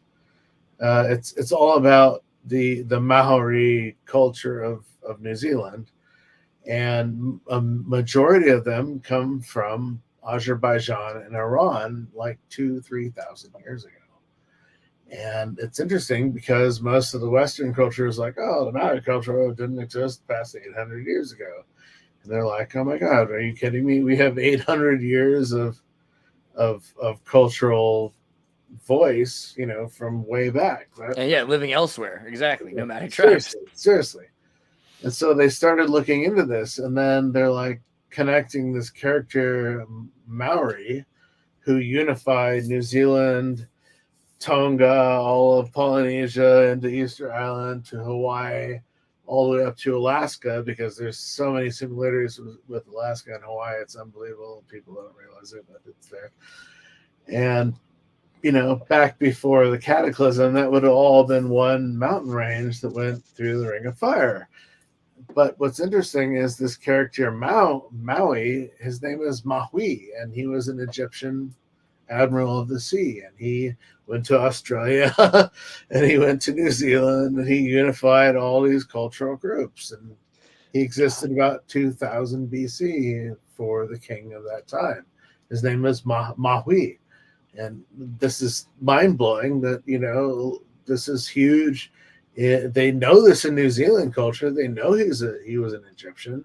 It's all about the Maori culture of New Zealand, and a majority of them come from Azerbaijan and Iran, like 2,000-3,000 years ago. And it's interesting because most of the Western culture is like, oh, the Maori culture didn't exist past 800 years ago. And they're like, oh my God, are you kidding me? We have 800 years of cultural voice, from way back. Right? And living elsewhere. Exactly. Nomadic tribes. Seriously. And so they started looking into this, and then they're like connecting this character, Maori, who unified New Zealand, Tonga, all of Polynesia, into Easter Island, to Hawaii, all the way up to Alaska, because there's so many similarities with Alaska and Hawaii. It's unbelievable. People don't realize it, but it's there. And, you know, back before the cataclysm, that would have all been one mountain range that went through the Ring of Fire. But what's interesting is this character Maui, his name is Maui, and he was an Egyptian admiral of the sea, and he went to Australia and he went to New Zealand, and he unified all these cultural groups, and he existed about 2000 BC for the king of that time. His name was Maui, and this is mind-blowing that, you know, this is huge. They know this in New Zealand culture. They know he was an Egyptian,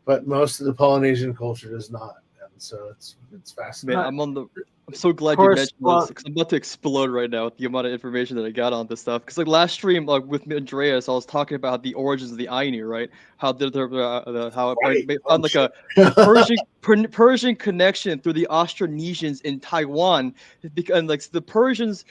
but most of the Polynesian culture does not. And so it's fascinating. Man, I'm so glad you mentioned this, because I'm about to explode right now with the amount of information that I got on this stuff. Because like last stream, like with Andreas, I was talking about the origins of the Ainu, right? How it found like a Persian connection through the Austronesians in Taiwan, and like the Persians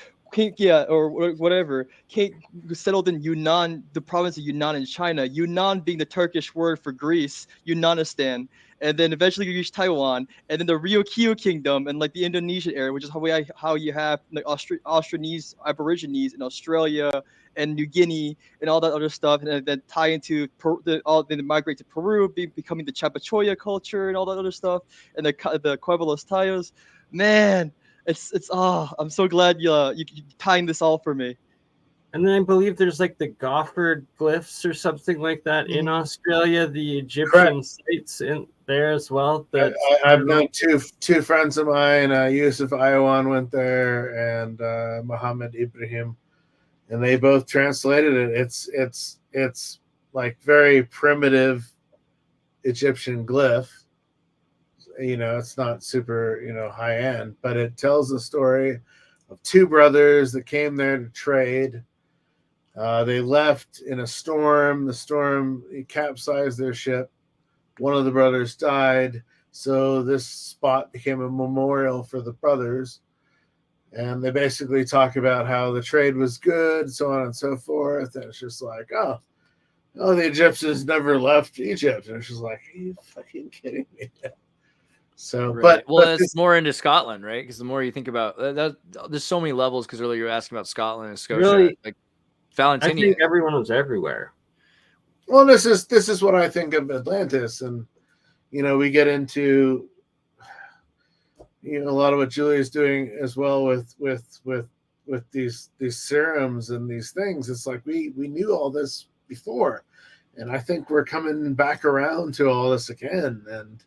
settled in Yunnan, the province of Yunnan in China. Yunnan being the Turkish word for Greece, Yunanistan, and then eventually you reach Taiwan, and then the Ryukyu Kingdom and like the Indonesian area, which is how you have like Austronese Aborigines in Australia and New Guinea and all that other stuff, and then tie into then migrate to Peru, becoming the Chapachoya culture and all that other stuff, and the Pueblos Tayos. Man, I'm so glad you tying this all for me. And then I believe there's like the Gofford glyphs or something like that in Australia, the Egyptian sites in there as well. I've known two friends of mine, Yusuf Ayawan went there, and Muhammad Ibrahim, and they both translated it. It's like very primitive Egyptian glyph. You know, it's not super, you know, high end, but it tells the story of two brothers that came there to trade. They left in a storm. The storm capsized their ship. One of the brothers died, so this spot became a memorial for the brothers. And they basically talk about how the trade was good, so on and so forth. And it's just like, oh, the Egyptians never left Egypt. And it's just like, are you fucking kidding me? So, right. It's more into Scotland, right? Because the more you think about that, there's so many levels. Because earlier you were asking about Scotland and Scotia, really, like Valentinian. I think everyone was everywhere. Well, this is what I think of Atlantis, and you know, we get into, you know, a lot of what Julia's doing as well with these serums and these things. It's like we knew all this before, and I think we're coming back around to all this again. And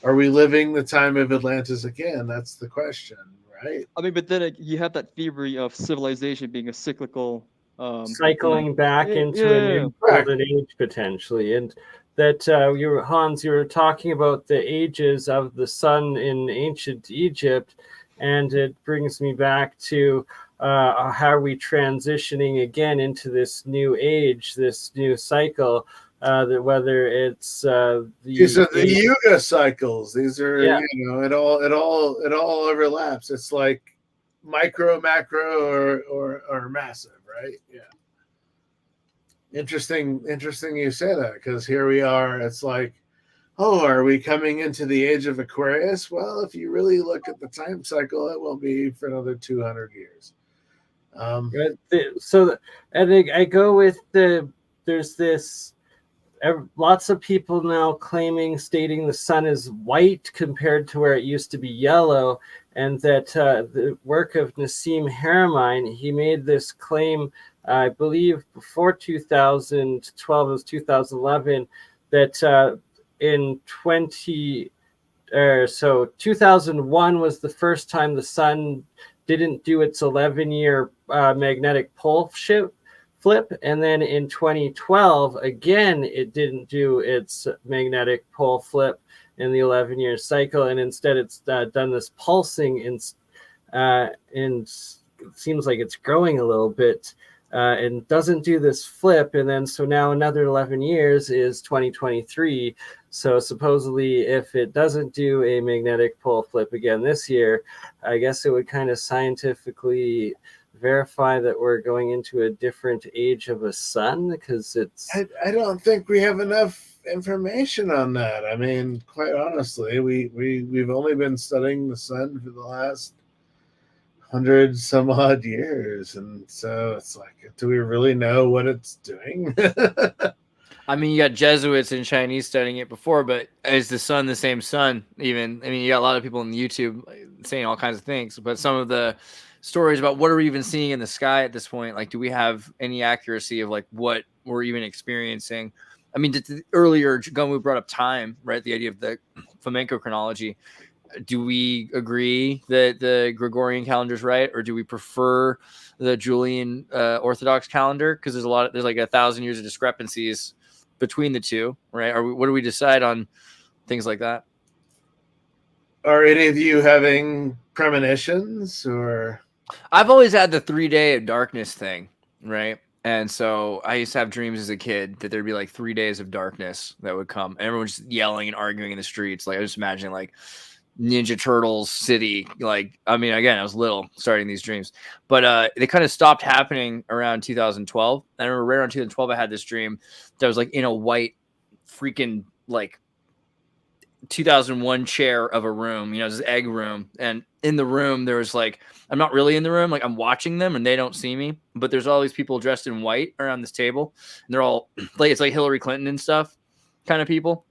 are we living the time of Atlantis again? That's the question, right? I mean, but then you have that theory of civilization being a cyclical, cycling back into a new golden age potentially, and that Hans, you were talking about the ages of the sun in ancient Egypt, and it brings me back to how are we transitioning again into this new age, this new cycle. That whether it's these are the Yuga cycles. These are you know, it all overlaps. It's like micro, macro, or massive, right? Yeah. Interesting you say that, because here we are. It's like, oh, are we coming into the age of Aquarius? Well, if you really look at the time cycle, it will be for another 200 years. So I think I go with there's this. Lots of people now stating the sun is white compared to where it used to be yellow, and that the work of Nassim Haramein, he made this claim, I believe before 2012, it was 2011, that in 2001 was the first time the sun didn't do its 11-year magnetic pole flip, and then in 2012 again it didn't do its magnetic pole flip in the 11-year cycle, and instead it's done this pulsing and it seems like it's growing a little bit and doesn't do this flip. And then so now another 11 years is 2023. So supposedly if it doesn't do a magnetic pole flip again this year, I guess it would kind of scientifically verify that we're going into a different age of a sun, because it's... I don't think we have enough information on that. I mean, quite honestly, we've only been studying the sun for the last 100 some odd years, and so it's like, do we really know what it's doing? I mean, you got Jesuits and Chinese studying it before, but is the sun the same sun? Even, I mean, you got a lot of people on YouTube saying all kinds of things, but some of the stories about what are we even seeing in the sky at this point, like, do we have any accuracy of like what we're even experiencing? I mean, earlier Gunwu brought up time, right? The idea of the flamenco chronology. Do we agree that the Gregorian calendar is right, or do we prefer the Julian Orthodox calendar? Because there's like 1,000 years of discrepancies between the two, right? What do we decide on things like that? Are any of you having premonitions, or? I've always had the 3-day of darkness thing, right? And so I used to have dreams as a kid that there'd be like 3 days of darkness that would come. And everyone's just yelling and arguing in the streets. Like, I was imagining like Ninja Turtles city. Like, I mean, again, I was little starting these dreams, but they kind of stopped happening around 2012. I remember right around 2012, I had this dream that was like in a white freaking like 2001 chair of a room, this egg room. And in the room, there was like, I'm not really in the room. Like, I'm watching them and they don't see me, but there's all these people dressed in white around this table. And they're all like, it's like Hillary Clinton and stuff kind of people.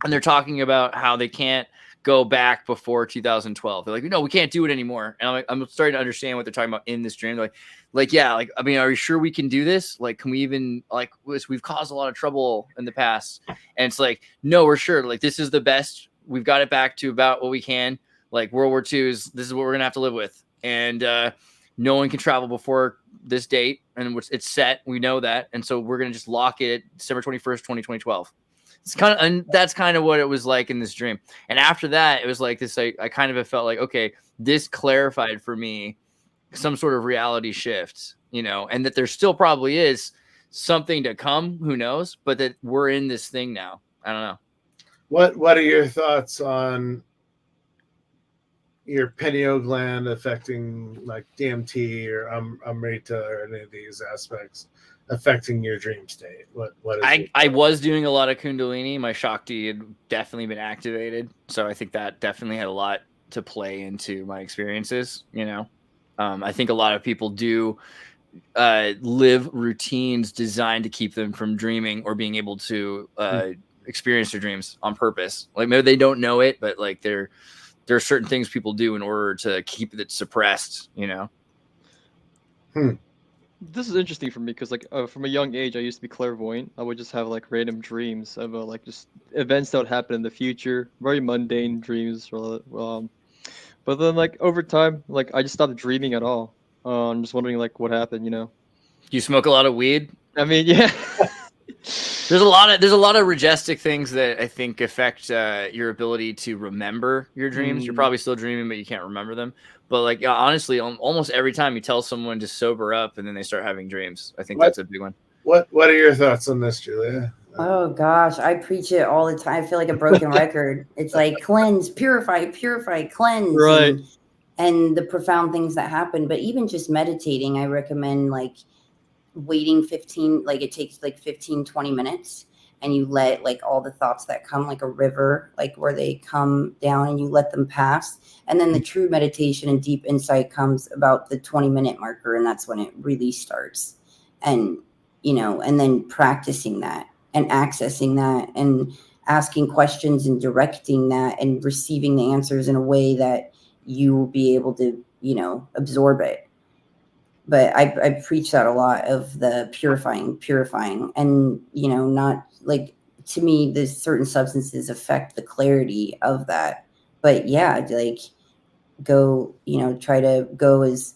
And they're talking about how they can't go back before 2012. They're like, no, we can't do it anymore. And I'm starting to understand what they're talking about in this dream. They're like, yeah, like, I mean, are you sure we can do this? Like, can we even, like, we've caused a lot of trouble in the past. And it's like, no, we're sure. Like, this is the best. We've got it back to about what we can. Like, World War II this is what we're going to have to live with. And no one can travel before this date. And it's set. We know that. And so we're going to just lock it at December 21st, 2012. It's kind of, and that's kind of what it was like in this dream. And after that, it was like this, I kind of felt like, okay, this clarified for me some sort of reality shift, and that there still probably is something to come, who knows, but that we're in this thing now. I don't know. What are your thoughts on your pineal gland affecting like DMT or Amrita or any of these aspects affecting your dream state? What is I was doing a lot of Kundalini. My Shakti had definitely been activated, so I think that definitely had a lot to play into my experiences. I think a lot of people do live routines designed to keep them from dreaming or being able to experience their dreams on purpose. Like, maybe they don't know it, but like there are certain things people do in order to keep it suppressed. This is interesting for me because, like, from a young age, I used to be clairvoyant. I would just have like random dreams of like just events that would happen in the future, very mundane dreams. But then, like, over time, like, I just stopped dreaming at all. I'm just wondering, like, what happened. You smoke a lot of weed? I mean, yeah. There's a lot of majestic things that I think affect your ability to remember your dreams. You're probably still dreaming, but you can't remember them. But like, honestly, almost every time you tell someone to sober up and then they start having dreams, I think that's a big one. What are your thoughts on this, Julia? Oh gosh, I preach it all the time. I feel like a broken record. It's like cleanse, purify, cleanse. Right. And the profound things that happen. But even just meditating, I recommend like waiting it takes like 15-20 minutes, and you let like all the thoughts that come like a river, like where they come down and you let them pass. And then the true meditation and deep insight comes about the 20-minute marker, and that's when it really starts. And and then practicing that and accessing that and asking questions and directing that and receiving the answers in a way that you will be able to absorb it. But I preach that a lot, of the purifying, and not like, to me, there's certain substances affect the clarity of that. But yeah, like go, try to go as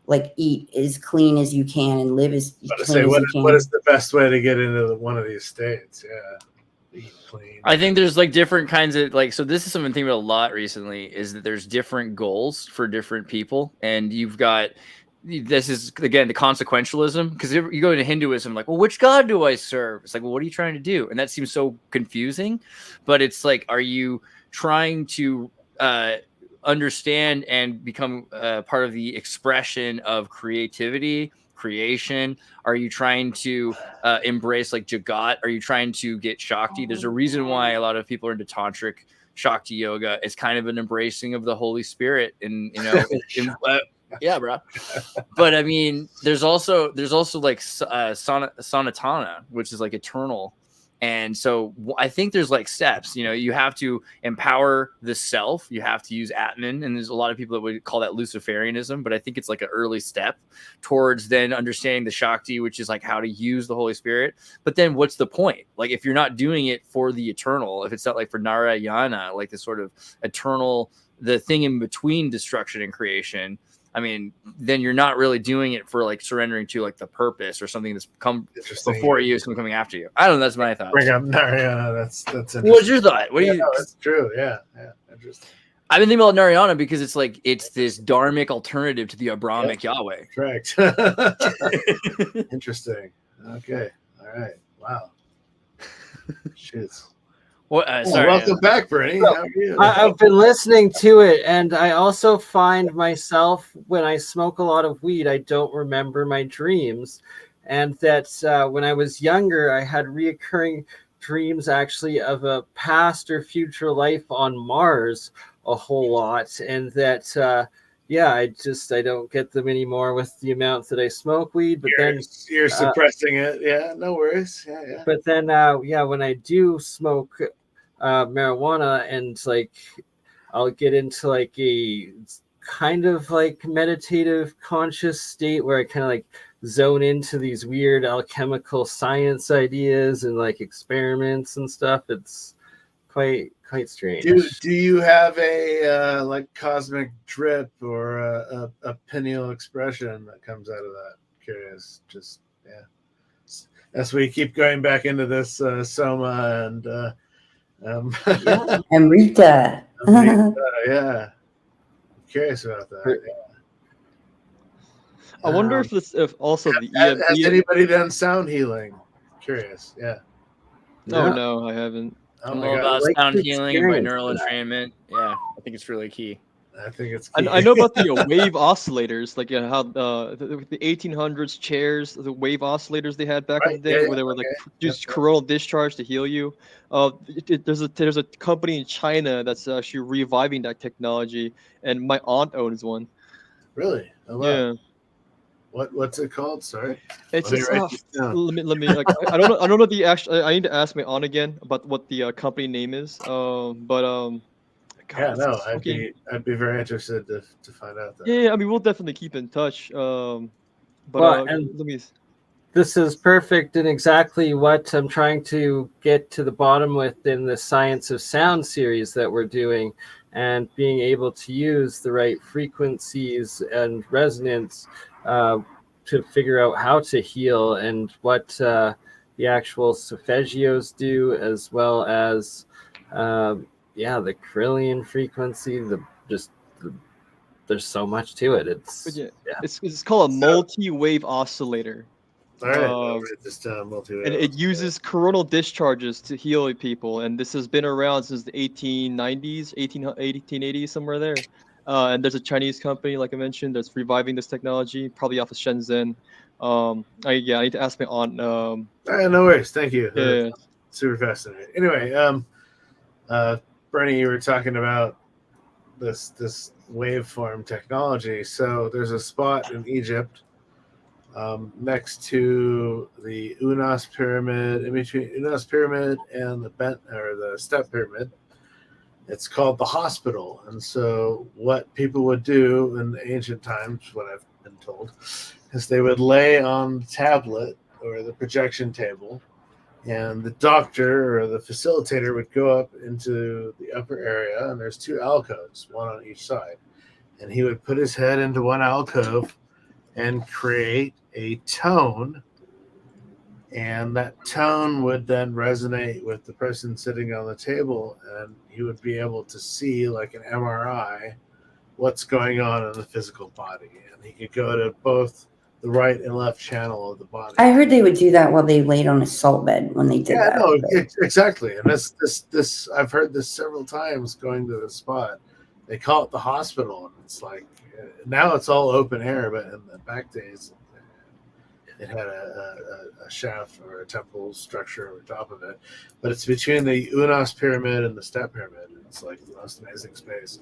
like eat as clean as you can and live as clean as you can. What is the best way to get into one of these states? Yeah. Eat clean. I think there's like different kinds of so this is something I'm thinking about a lot recently, is that there's different goals for different people, and you've got this is again the consequentialism, because you go into Hinduism, like, well, which god do I serve? It's like, well, what are you trying to do? And that seems so confusing. But it's like, are you trying to understand and become part of the expression of creativity, creation? Are you trying to embrace like Jagat? Are you trying to get Shakti? There's a reason why a lot of people are into tantric Shakti yoga. It's kind of an embracing of the Holy Spirit, and yeah, bro. But I mean, there's also like Sanatana, which is like eternal. And so I think there's like steps. You have to empower the self. You have to use Atman, and there's a lot of people that would call that Luciferianism. But I think it's like an early step towards then understanding the Shakti, which is like how to use the Holy Spirit. But then what's the point? Like, if you're not doing it for the eternal, if it's not like for Narayana, like the sort of eternal, the thing in between destruction and creation, I mean, then you're not really doing it for like surrendering to like the purpose or something that's come before you, something coming after you. I don't know. That's my thought. Bring up Narayana. That's interesting. What's your thought? What do you? No, that's true. Yeah. Interesting. I've been thinking about Narayana because it's like it's this dharmic alternative to the Abrahamic Yahweh. Correct. Interesting. Okay. All right. Wow. Shit. Well, sorry. Welcome back, Bernie. How are you? I've been listening to it, and I also find myself, when I smoke a lot of weed, I don't remember my dreams. And that when I was younger, I had reoccurring dreams actually of a past or future life on Mars a whole lot. And that, I don't get them anymore with the amount that I smoke weed. But you're suppressing it. Yeah, no worries. Yeah. But then, when I do smoke marijuana, and like I'll get into like a kind of like meditative conscious state where I kind of like zone into these weird alchemical science ideas and like experiments and stuff. It's quite strange. Do you have a like cosmic drip or a pineal expression that comes out of that? Curious, just as we keep going back into this soma and Amrita. Yeah. I'm curious about that. Yeah. I wonder if also the has anybody done sound healing? Curious. Yeah. No, I haven't. Oh I'm my all God. about like sound to healing and experience binaural that. entrainment. Yeah, I think it's really key. I think it's key. I know about the wave oscillators, like how the 1800s chairs, the wave oscillators they had back in the day, where they were like just coronal discharge to heal you. There's a company in China that's actually reviving that technology, and my aunt owns one. Really? Oh, wow. Yeah. What's it called? Sorry. It's Let let me like I don't know the actual. I need to ask my aunt again about what the company name is. God, I'd be very interested to find out that. Yeah, I mean, we'll definitely keep in touch. And let me. This is perfect and exactly what I'm trying to get to the bottom with in the Science of Sound series that we're doing, and being able to use the right frequencies and resonance to figure out how to heal, and what the actual solfeggios do, as well as the Kirlian frequency. There's so much to it. It's called a multi-wave oscillator. All right, multi-wave. And it uses coronal discharges to heal people, and this has been around since the 1890s, 1880s, somewhere there. And there's a Chinese company, like I mentioned, that's reviving this technology, probably off of Shenzhen. I need to ask my aunt. No worries. Thank you. Yeah. Super fascinating. Anyway, Bernie, you were talking about this waveform technology. So there's a spot in Egypt next to the Unas pyramid, in between Unas pyramid and the Step pyramid. It's called the hospital. And so what people would do in the ancient times, what I've been told, is they would lay on the tablet or the projection table, and the doctor or the facilitator would go up into the upper area, and there's two alcoves, one on each side. And he would put his head into one alcove and create a tone, and that tone would then resonate with the person sitting on the table, and he would be able to see, like an MRI, what's going on in the physical body, and he could go to both the right and left channel of the body. I heard they would do that while they laid on a salt bed when they did that. No, exactly. And this I've heard this several times going to the spot. They call it the hospital, and it's like now it's all open air, but in the back days, it had a shaft or a temple structure over top of it. But it's between the Unas pyramid and the Step pyramid. It's like the most amazing space.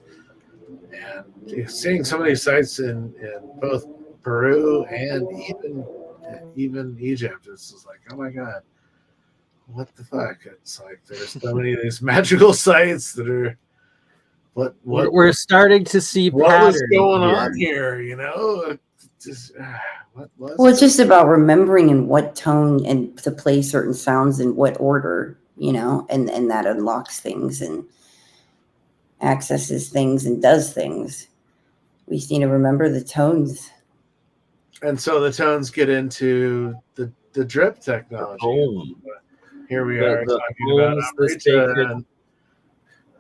And seeing some of these sites in both Peru and even Egypt, it's just like, oh my god, what the fuck? It's like there's so many of these magical sites that are what we're starting to see what is going on here, you know? Just well, it's just about remembering in what tone and to play certain sounds in what order, you know, and that unlocks things and accesses things and does things. We just need to remember the tones. And so the tones get into the drip technology. Here we are talking about the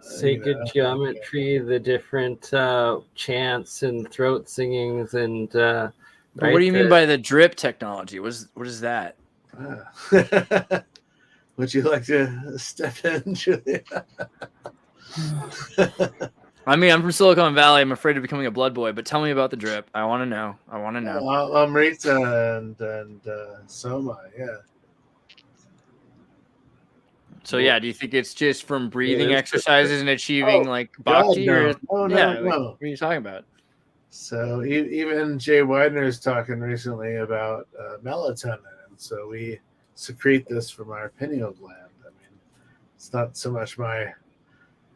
sacred geometry, the different chants and throat singings, and right, what do you mean by the drip technology? What is that? Would you like to step in, Julia? I mean, I'm from Silicon Valley. I'm afraid of becoming a blood boy, but tell me about the drip. I want to know. Amrita and Soma, yeah. So yeah, do you think it's just from breathing exercises and achieving like bhakti? No. What are you talking about? So even Jay Widener's talking recently about melatonin, and so we secrete this from our pineal gland. I mean, it's not so much my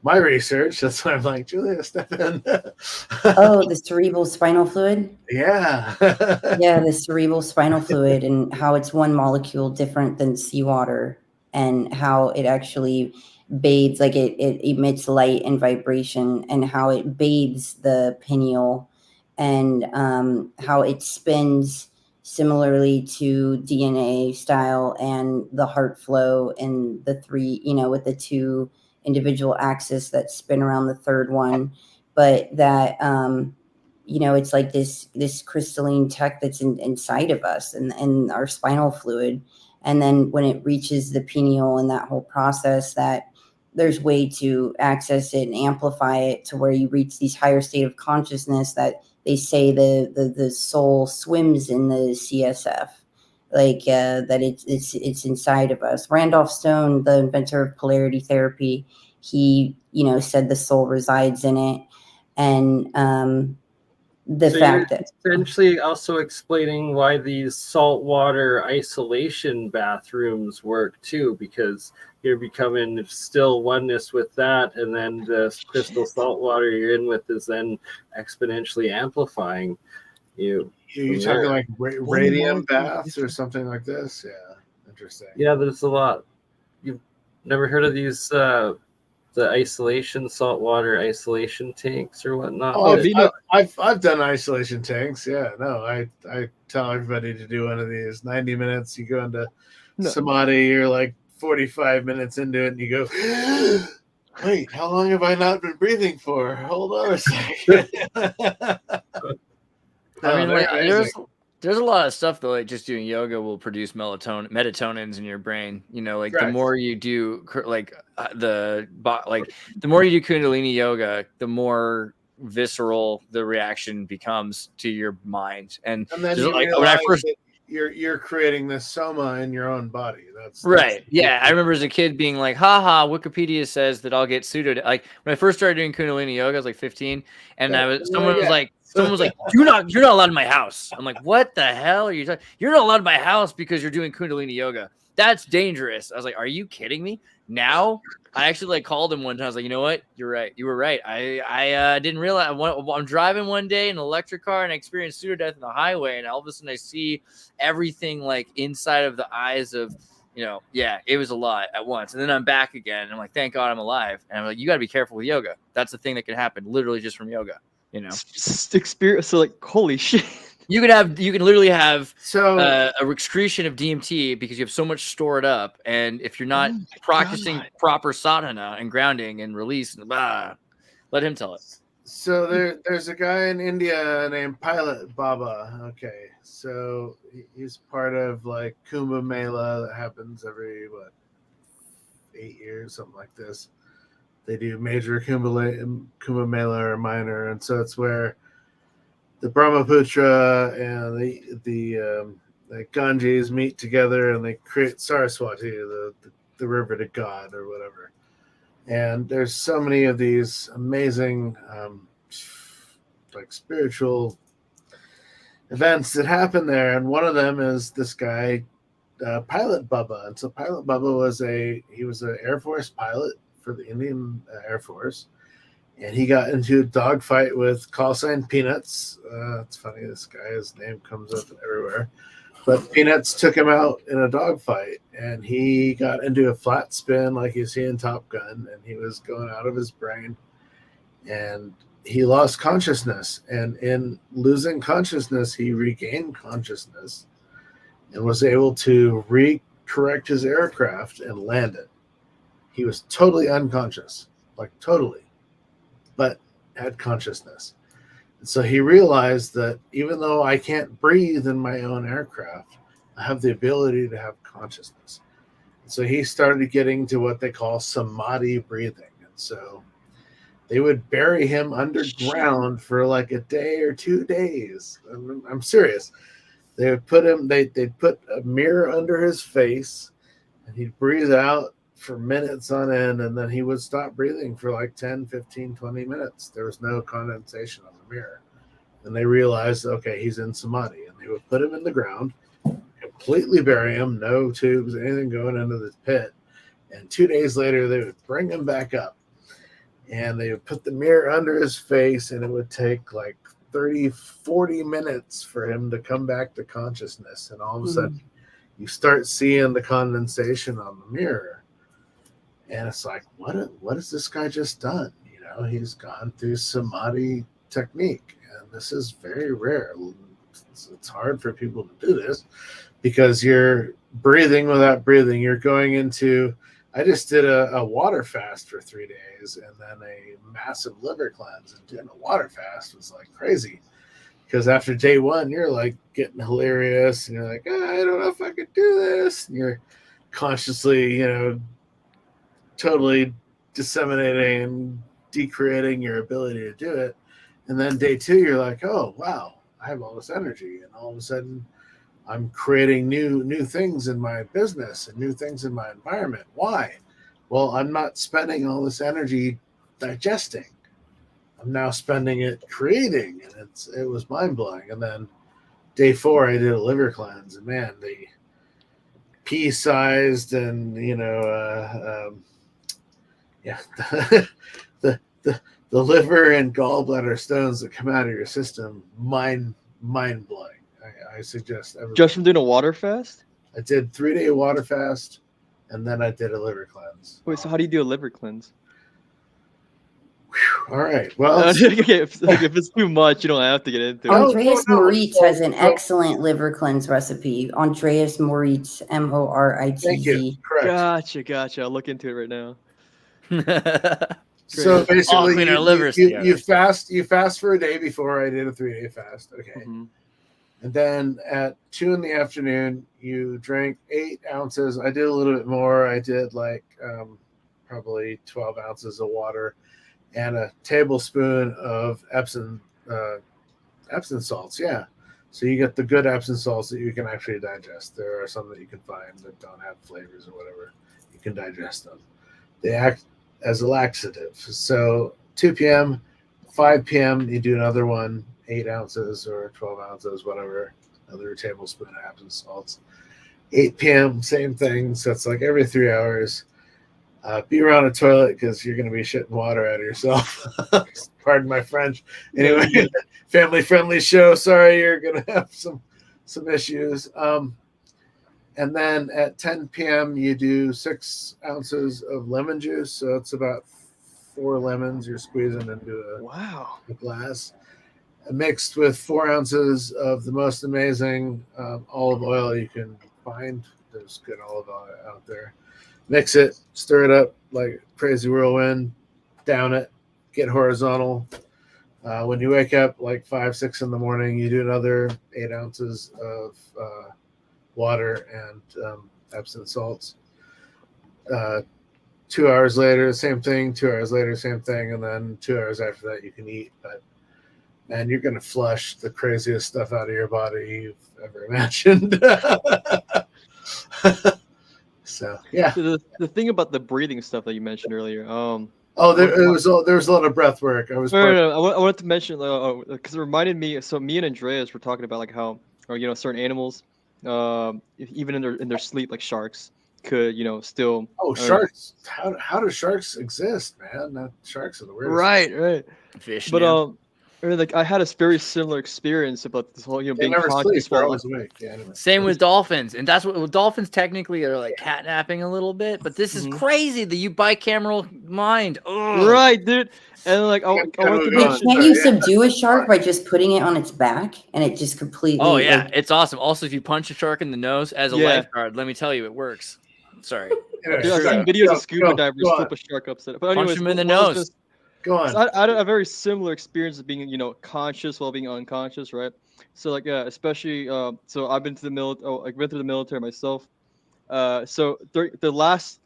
research. That's why I'm like, Julia, step in. Oh, the cerebral spinal fluid? Yeah. Yeah, the cerebral spinal fluid and how it's one molecule different than seawater and how it actually bathes, like it emits light and vibration and how it bathes the pineal and how it spins similarly to DNA style and the heart flow and the three, you know, with the two individual axis that spin around the third one, but that you know, it's like this crystalline tech that's inside of us and our spinal fluid, and then when it reaches the pineal and that whole process, that there's way to access it and amplify it to where you reach these higher state of consciousness that they say the soul swims in the CSF. Like that it's inside of us. Randolph Stone, the inventor of polarity therapy, he, you know, said the soul resides in it. And the fact that essentially also explaining why these saltwater isolation bathrooms work too, because you're becoming still oneness with that, and then the crystal salt water you're in with is then exponentially amplifying you. You're talking like radium baths or something like this? Yeah, interesting. Yeah, there's a lot. You've never heard of these the isolation saltwater isolation tanks or whatnot? Oh, I've done isolation tanks. Yeah, no, I tell everybody to do one of these. 90 minutes. You go into samadhi. You're like 45 minutes into it, and you go, wait, how long have I not been breathing for? Hold on a second. I mean, like, there's a lot of stuff though. Like just doing yoga will produce melatonins in your brain. You know, like the more you do, like the more you do Kundalini yoga, the more visceral the reaction becomes to your mind. And then like when I first. You're creating this soma in your own body. That's right. Yeah, I remember as a kid being like, "Haha, Wikipedia says that I'll get pseudo." Like when I first started doing Kundalini yoga, I was like 15, and someone was like, "You're not allowed in my house." I'm like, "What the hell are you talking? You're not allowed in my house because you're doing Kundalini yoga. That's dangerous." I was like, "Are you kidding me?" Now I actually like called him one time. I was like, "You know what? You're right. You were right. I didn't realize. I'm driving one day in an electric car and I experienced pseudo death on the highway, and all of a sudden I see everything like inside of the eyes of." You know, yeah, it was a lot at once. And then I'm back again. And I'm like, thank God I'm alive. And I'm like, you got to be careful with yoga. That's the thing that can happen literally just from yoga, you know? Experience. So like, holy shit. You can literally have a excretion of DMT because you have so much stored up. And if you're not practicing proper sadhana and grounding and release, let him tell it. So there's a guy in India named Pilot Baba. Okay, so he's part of like Kumbh Mela that happens every 8 years, something like this. They do major Kumbh Mela or minor, and so it's where the Brahmaputra and the Ganges meet together and they create Saraswati, the river to God or whatever. And there's so many of these amazing like spiritual events that happen there, and one of them is this guy Pilot Baba. And so Pilot Baba was an Air Force pilot for the Indian Air Force, and he got into a dogfight with call sign Peanuts. It's funny, this guy, his name comes up everywhere. But Peanuts took him out in a dogfight, and he got into a flat spin like you see in Top Gun, and he was going out of his brain, and he lost consciousness. And in losing consciousness, he regained consciousness and was able to recorrect his aircraft and land it. He was totally unconscious, like totally, but had consciousness. And so he realized that even though I can't breathe in my own aircraft, I have the ability to have consciousness. And so he started getting to what they call samadhi breathing. And so they would bury him underground for like a day or 2 days. I'm serious. They would put him, they'd put a mirror under his face, and he'd breathe out for minutes on end, and then he would stop breathing for like 10, 15, 20 minutes. There was no condensation on the mirror. And they realized, okay, he's in samadhi. And they would put him in the ground, completely bury him, no tubes, anything going into the pit. And 2 days later, they would bring him back up. And they would put the mirror under his face, and it would take like 30, 40 minutes for him to come back to consciousness. And all of a sudden, you start seeing the condensation on the mirror. And it's like, what has this guy just done? You know, he's gone through samadhi technique. And this is very rare. It's hard for people to do this because you're breathing without breathing. You're going into, I just did a water fast for 3 days and then a massive liver cleanse. And doing a water fast was like crazy because after day one, you're like getting hilarious and you're like, I don't know if I could do this. And you're consciously, you know, totally disseminating and decreating your ability to do it. And then day two, you're like, oh, wow, I have all this energy. And all of a sudden, I'm creating new things in my business and new things in my environment. Why? Well, I'm not spending all this energy digesting. I'm now spending it creating. And it was mind-blowing. And then day four, I did a liver cleanse. And man, the pea-sized and, you know, the liver and gallbladder stones that come out of your system, mind blowing. I suggest everybody. Just from doing a water fast? I did 3-day water fast, and then I did a liver cleanse. Wait, so how do you do a liver cleanse? Whew, all right. Well, okay, if it's too much, you don't have to get into it. Andreas Moritz has an excellent liver cleanse recipe. Andreas Moritz, Moritz. Thank you. Correct. Gotcha. I'll look into it right now. So basically, you fast for a day before. I did a 3-day fast. Okay. Mm-hmm. And then at 2 p.m, you drank 8 ounces. I did a little bit more. I did like probably 12 ounces of water and a tablespoon of Epsom salts. Yeah. So you get the good Epsom salts that you can actually digest. There are some that you can find that don't have flavors or whatever. You can digest them. They act as a laxative. So 2 p.m, 5 p.m, you do another one, 8 ounces or 12 ounces, whatever, another tablespoon of Epsom salts. 8 p.m, same thing. So it's like every 3 hours. Be around a toilet because you're going to be shitting water out of yourself. Pardon my French. Anyway, family-friendly show. Sorry, you're going to have some issues. And then at 10 p.m, you do 6 ounces of lemon juice. So it's about 4 lemons you're squeezing into a glass. Mixed with 4 ounces of the most amazing olive oil you can find. There's good olive oil out there. Mix it, stir it up like crazy whirlwind, down it, get horizontal, When you wake up like 5, 6 in the morning, you do another 8 ounces of water and Epsom salts. 2 hours later, same thing. 2 hours later, same thing. And then 2 hours after that, you can eat. But man, you're going to flush the craziest stuff out of your body you've ever imagined. So, yeah. The thing about the breathing stuff that you mentioned earlier. There was a lot of breath work. I wanted to mention because it reminded me. So me and Andreas were talking about like how, or certain animals, even in their sleep, like sharks, could still. Oh, sharks! How do sharks exist, man? Sharks are the weirdest. Right. Fish. But like I had a very similar experience about this whole being conscious while awake. Yeah, anyway. Same with dolphins, and that's what dolphins technically are like catnapping a little bit. But this is crazy, the bicameral mind. Ugh. Right, dude. And like I want to mention, can't you subdue a shark by just putting it on its back and it just completely? Oh yeah, it's awesome. Also, if you punch a shark in the nose as a lifeguard, let me tell you, it works. Sorry. I've seen videos of scuba divers flip a shark upside. But anyways, punch him in the nose. Go on. So I had a very similar experience of being, conscious while being unconscious, right? So like, especially, so I've been to the military. I've been through the military myself. So the last,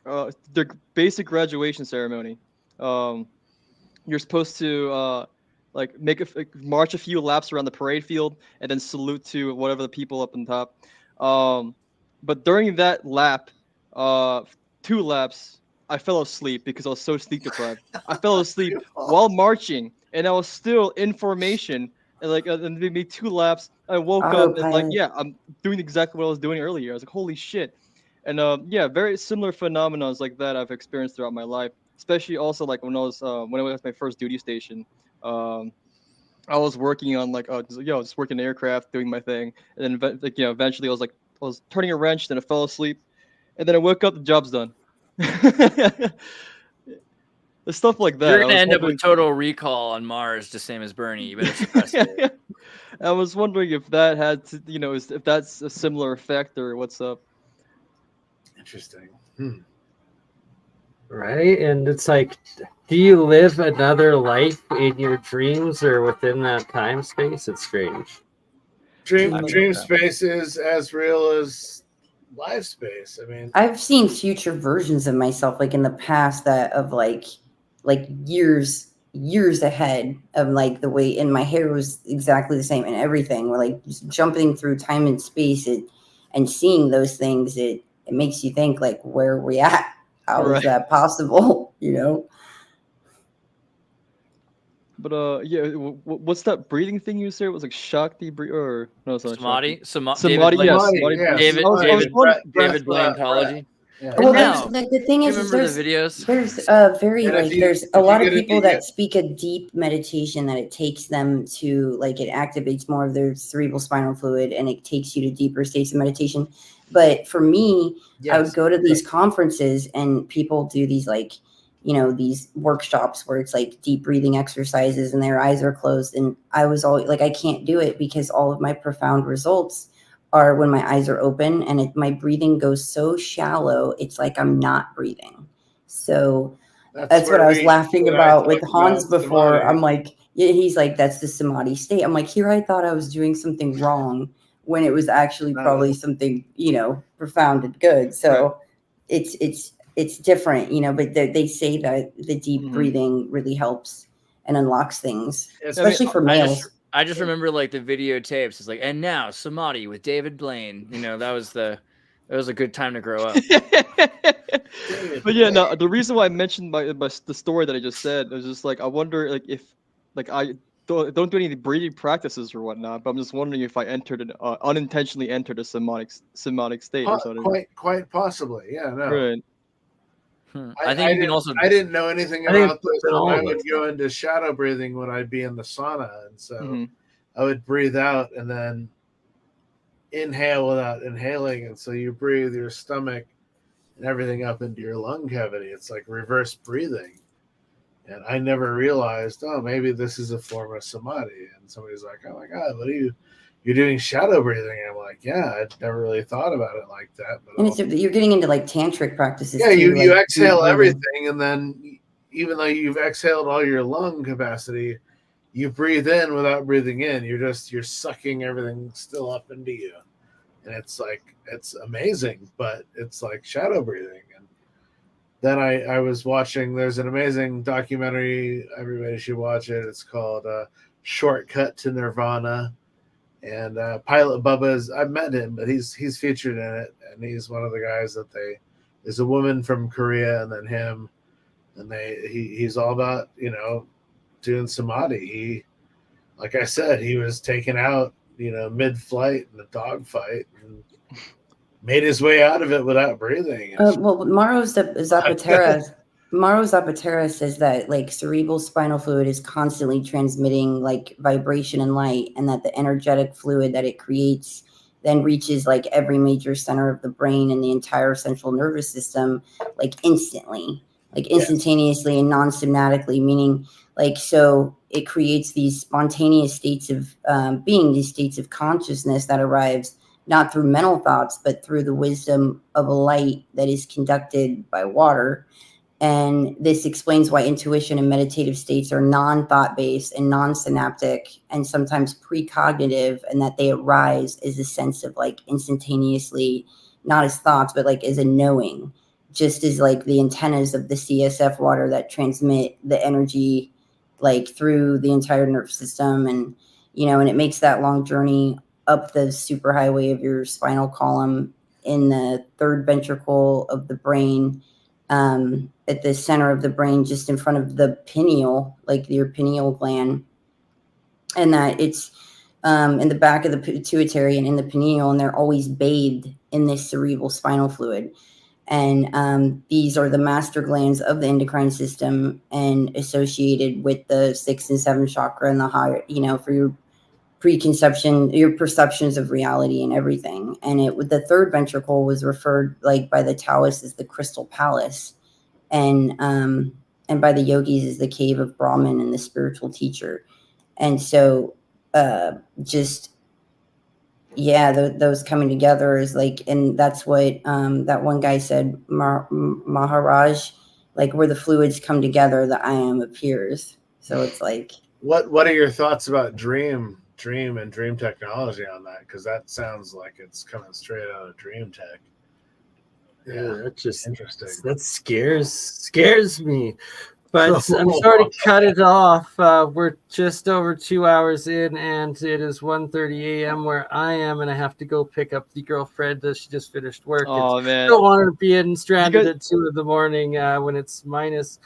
the basic graduation ceremony, you're supposed to like march a few laps around the parade field and then salute to whatever the people up on top. But during that lap, 2 laps. I fell asleep because I was so sleep deprived. I fell asleep while marching, and I was still in formation. And like, and maybe 2 laps, I woke up and like, I'm doing exactly what I was doing earlier. I was like, holy shit! And very similar phenomena like that I've experienced throughout my life. Especially also like when I was at my first duty station. I was working on like, just working aircraft, doing my thing, and then eventually I was turning a wrench, then I fell asleep, and then I woke up, the job's done. The stuff like that. You're gonna end up with Total Recall on Mars, the same as BurnEye. You better suppress it. I was wondering if that had to, if that's a similar effect or what's up. Interesting. Right, and it's like, do you live another life in your dreams or within that time space? It's strange. Dream space is as real as live space. I mean, I've seen future versions of myself, like in the past, that of like years ahead of like the way, and my hair was exactly the same and everything. We're like just jumping through time and space, and seeing those things. It makes you think like, where are we at? How is that possible? But what's that breathing thing you said? It was like Shakti or no, sorry, Samadhi. Samadhi. David Blaine-tology. Yeah. Well, the thing is, there's a lot of people that speak a deep meditation that it takes them to, like, it activates more of their cerebral spinal fluid and it takes you to deeper states of meditation. But for me, I would go to these conferences and people do these these workshops where it's like deep breathing exercises and their eyes are closed. And I was always like, I can't do it because all of my profound results are when my eyes are open and my breathing goes so shallow. It's like I'm not breathing. So that's what I was laughing about with Hans before. I'm like, he's like, that's the Samadhi state. I'm like, here I thought I was doing something wrong when it was actually probably something, profound and good. So it's different, but they say that the deep breathing really helps and unlocks things, especially for males. I just remember like the videotapes. It's like, and now Samadhi with David Blaine. That was a good time to grow up. But yeah, no, the reason why I mentioned the story that I just said was just like, I wonder like if like I don't do any breathing practices or whatnot, but I'm just wondering if I unintentionally entered a somatic state or something. Quite possibly, yeah. No. Right. I think you can also. I didn't know anything about this. I would go into shadow breathing when I'd be in the sauna, and so I would breathe out and then inhale without inhaling, and so you breathe your stomach and everything up into your lung cavity. It's like reverse breathing, and I never realized, maybe this is a form of samadhi. And somebody's like, "Oh my God, what are you? You're doing shadow breathing." I'm like, yeah, I'd never really thought about it like that. But and you're getting into like tantric practices. Yeah, you exhale everything, and then even though you've exhaled all your lung capacity, you breathe in without breathing in. You're sucking everything still up into you. And it's like, it's amazing, but it's like shadow breathing. And then I was watching, there's an amazing documentary, everybody should watch it. It's called Shortcut to Nirvana. And Pilot Bubba's, I've met him, but he's featured in it. And he's one of the guys that there's a woman from Korea and then him. And he's all about, doing samadhi. He, like I said, he was taken out, mid-flight in a dogfight and made his way out of it without breathing. Well, Mauro Zapatera says that like cerebral spinal fluid is constantly transmitting like vibration and light, and that the energetic fluid that it creates then reaches like every major center of the brain and the entire central nervous system, like instantly, like instantaneously and non-synaptically, meaning like, so it creates these spontaneous states of being, these states of consciousness that arrives not through mental thoughts, but through the wisdom of a light that is conducted by water. And this explains why intuition and meditative states are non-thought based and non-synaptic and sometimes precognitive, and that they arise as a sense of like instantaneously, not as thoughts, but like as a knowing, just as like the antennas of the CSF water that transmit the energy like through the entire nerve system. And, and it makes that long journey up the superhighway of your spinal column in the third ventricle of the brain, at the center of the brain, just in front of the pineal, like your pineal gland. And that it's in the back of the pituitary and in the pineal, and they're always bathed in this cerebral spinal fluid. And these are the master glands of the endocrine system and associated with the 6th and 7th chakra and the higher, for your preconception, your perceptions of reality and everything. And the third ventricle was referred like by the Taoists as the crystal palace, and by the yogis as the cave of Brahman and the spiritual teacher. And so those coming together is like, and that's what that one guy said, Maharaj, like where the fluids come together, the I am appears. So it's like, what are your thoughts about dream and dream technology on that? Because that sounds like it's coming straight out of dream tech. Yeah, that's just interesting. That scares me. But I'm sorry to cut it off. We're just over 2 hours in, and it is 1:30 a.m. where I am, and I have to go pick up the girlfriend. She just finished work. Oh, man. I don't want her being stranded at 2 in the morning when it's minus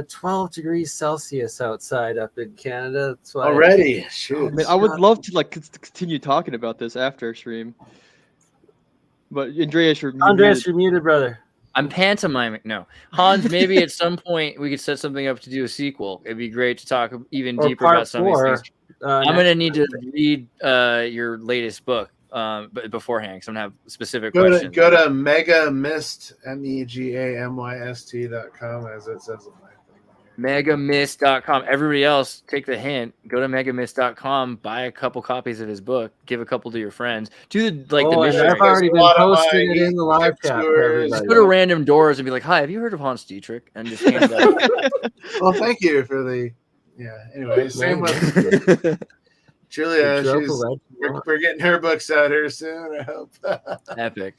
12 degrees Celsius outside up in Canada. That's why already. Shoot. Man, I would love to continue talking about this after stream. But Andreas, you're muted, brother. I'm pantomiming. No, Hans. Maybe at some point we could set something up to do a sequel. It'd be great to talk even deeper about some of these things. I'm gonna need to read your latest book, but beforehand, because I'm gonna have specific questions. Go to megamyst megamyst.com as it says in my thing. Megamyst.com. Everybody else, take the hint. Go to megamyst.com. Buy a couple copies of his book. Give a couple to your friends. Do the mission. I've already been posting it in the live chat. Just go to random doors and be like, "Hi, have you heard of Hans Dietrich?" And just hand that. Well, thank you for the. Yeah. Anyway, same with Julia. We're getting her books out here soon. I hope. Epic.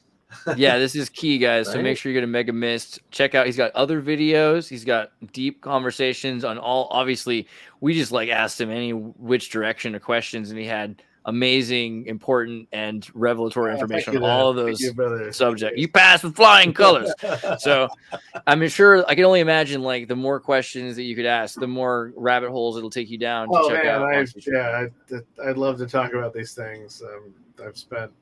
Yeah, this is key, guys. So make sure you go to Mega Mist. Check out. He's got other videos. He's got deep conversations on all. Obviously, we just asked him any which direction of questions, and he had amazing, important, and revelatory information on all of those subjects. You passed with flying colors. So I'm sure I can only imagine the more questions that you could ask, the more rabbit holes it'll take you down to check out. I'd love to talk about these things. I've spent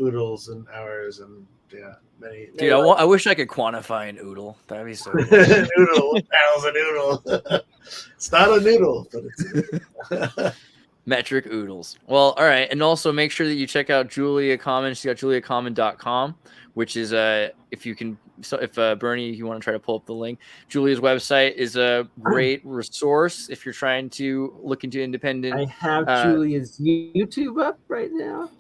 oodles and hours and many. Dude, I wish I could quantify an oodle. That'd be so cool. Noodle. What the hell's a noodle? It's not a noodle, but it's metric oodles. Well, all right. And also make sure that you check out Julia Common. She's got juliacommon.com, which is if you can, so if Bernie, you want to try to pull up the link, Julia's website is a great resource if you're trying to look into independent. I have Julia's YouTube up right now.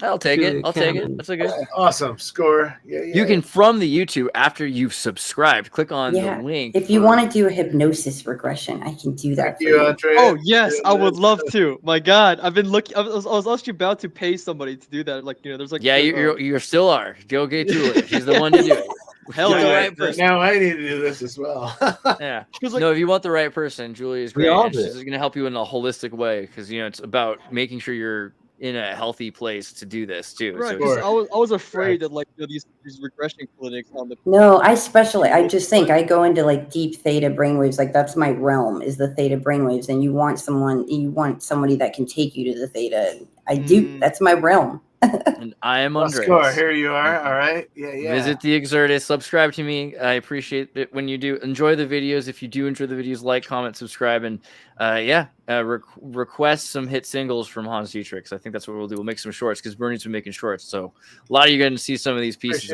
I'll take it. I'll take it. That's okay. Awesome score. Yeah. You can, from the YouTube, after you've subscribed, click on the link. If you want to do a hypnosis regression, I can do that for you. Andre. Oh yes, I would love to. My God, I've been looking. I was actually about to pay somebody to do that. Like, you know, there's like you still are. Go get Julia. She's the one to do it. Hell yeah. Now I need to do this as well. Yeah. Like, no, if you want the right person, Julia is great. all And do. she's going to help you in a holistic way because, you know, it's about making sure you're in a healthy place to do this too. right, So 'cause I was afraid that like, you know, these regression clinics on the No, I just think I go into like deep theta brainwaves. Like that's my realm is the theta brainwaves. And you want somebody that can take you to the theta. I do. That's my realm. And I am Andres. Score. Here you are. All right. Yeah. Visit the Xirtus. Subscribe to me. I appreciate it when you do. Enjoy the videos. If you do enjoy the videos, like, comment, subscribe, and request some hit singles from Hans Dietrich. I think that's what we'll do. We'll make some shorts because Bernie's been making shorts. So a lot of you going to see some of these pieces.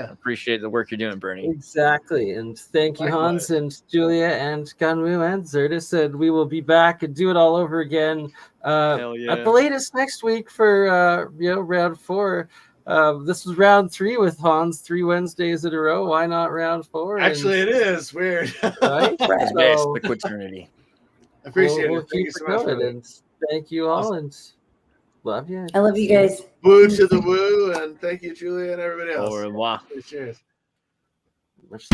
Appreciate the work you're doing, Bernie. Exactly. And thank you, Hans and Julia and Ganwu and Xirtus. And we will be back and do it all over again Hell yeah. at the latest next week for round 4. This was round 3 with Hans, 3 Wednesdays in a row. Why not round 4? Actually, it is weird. Right? So, the quaternity. Appreciate we'll it. Thank you so much. and thank you all and love you. I love you guys. Woo to the woo, and thank you, Julia, and everybody else. Au revoir. Cheers. Much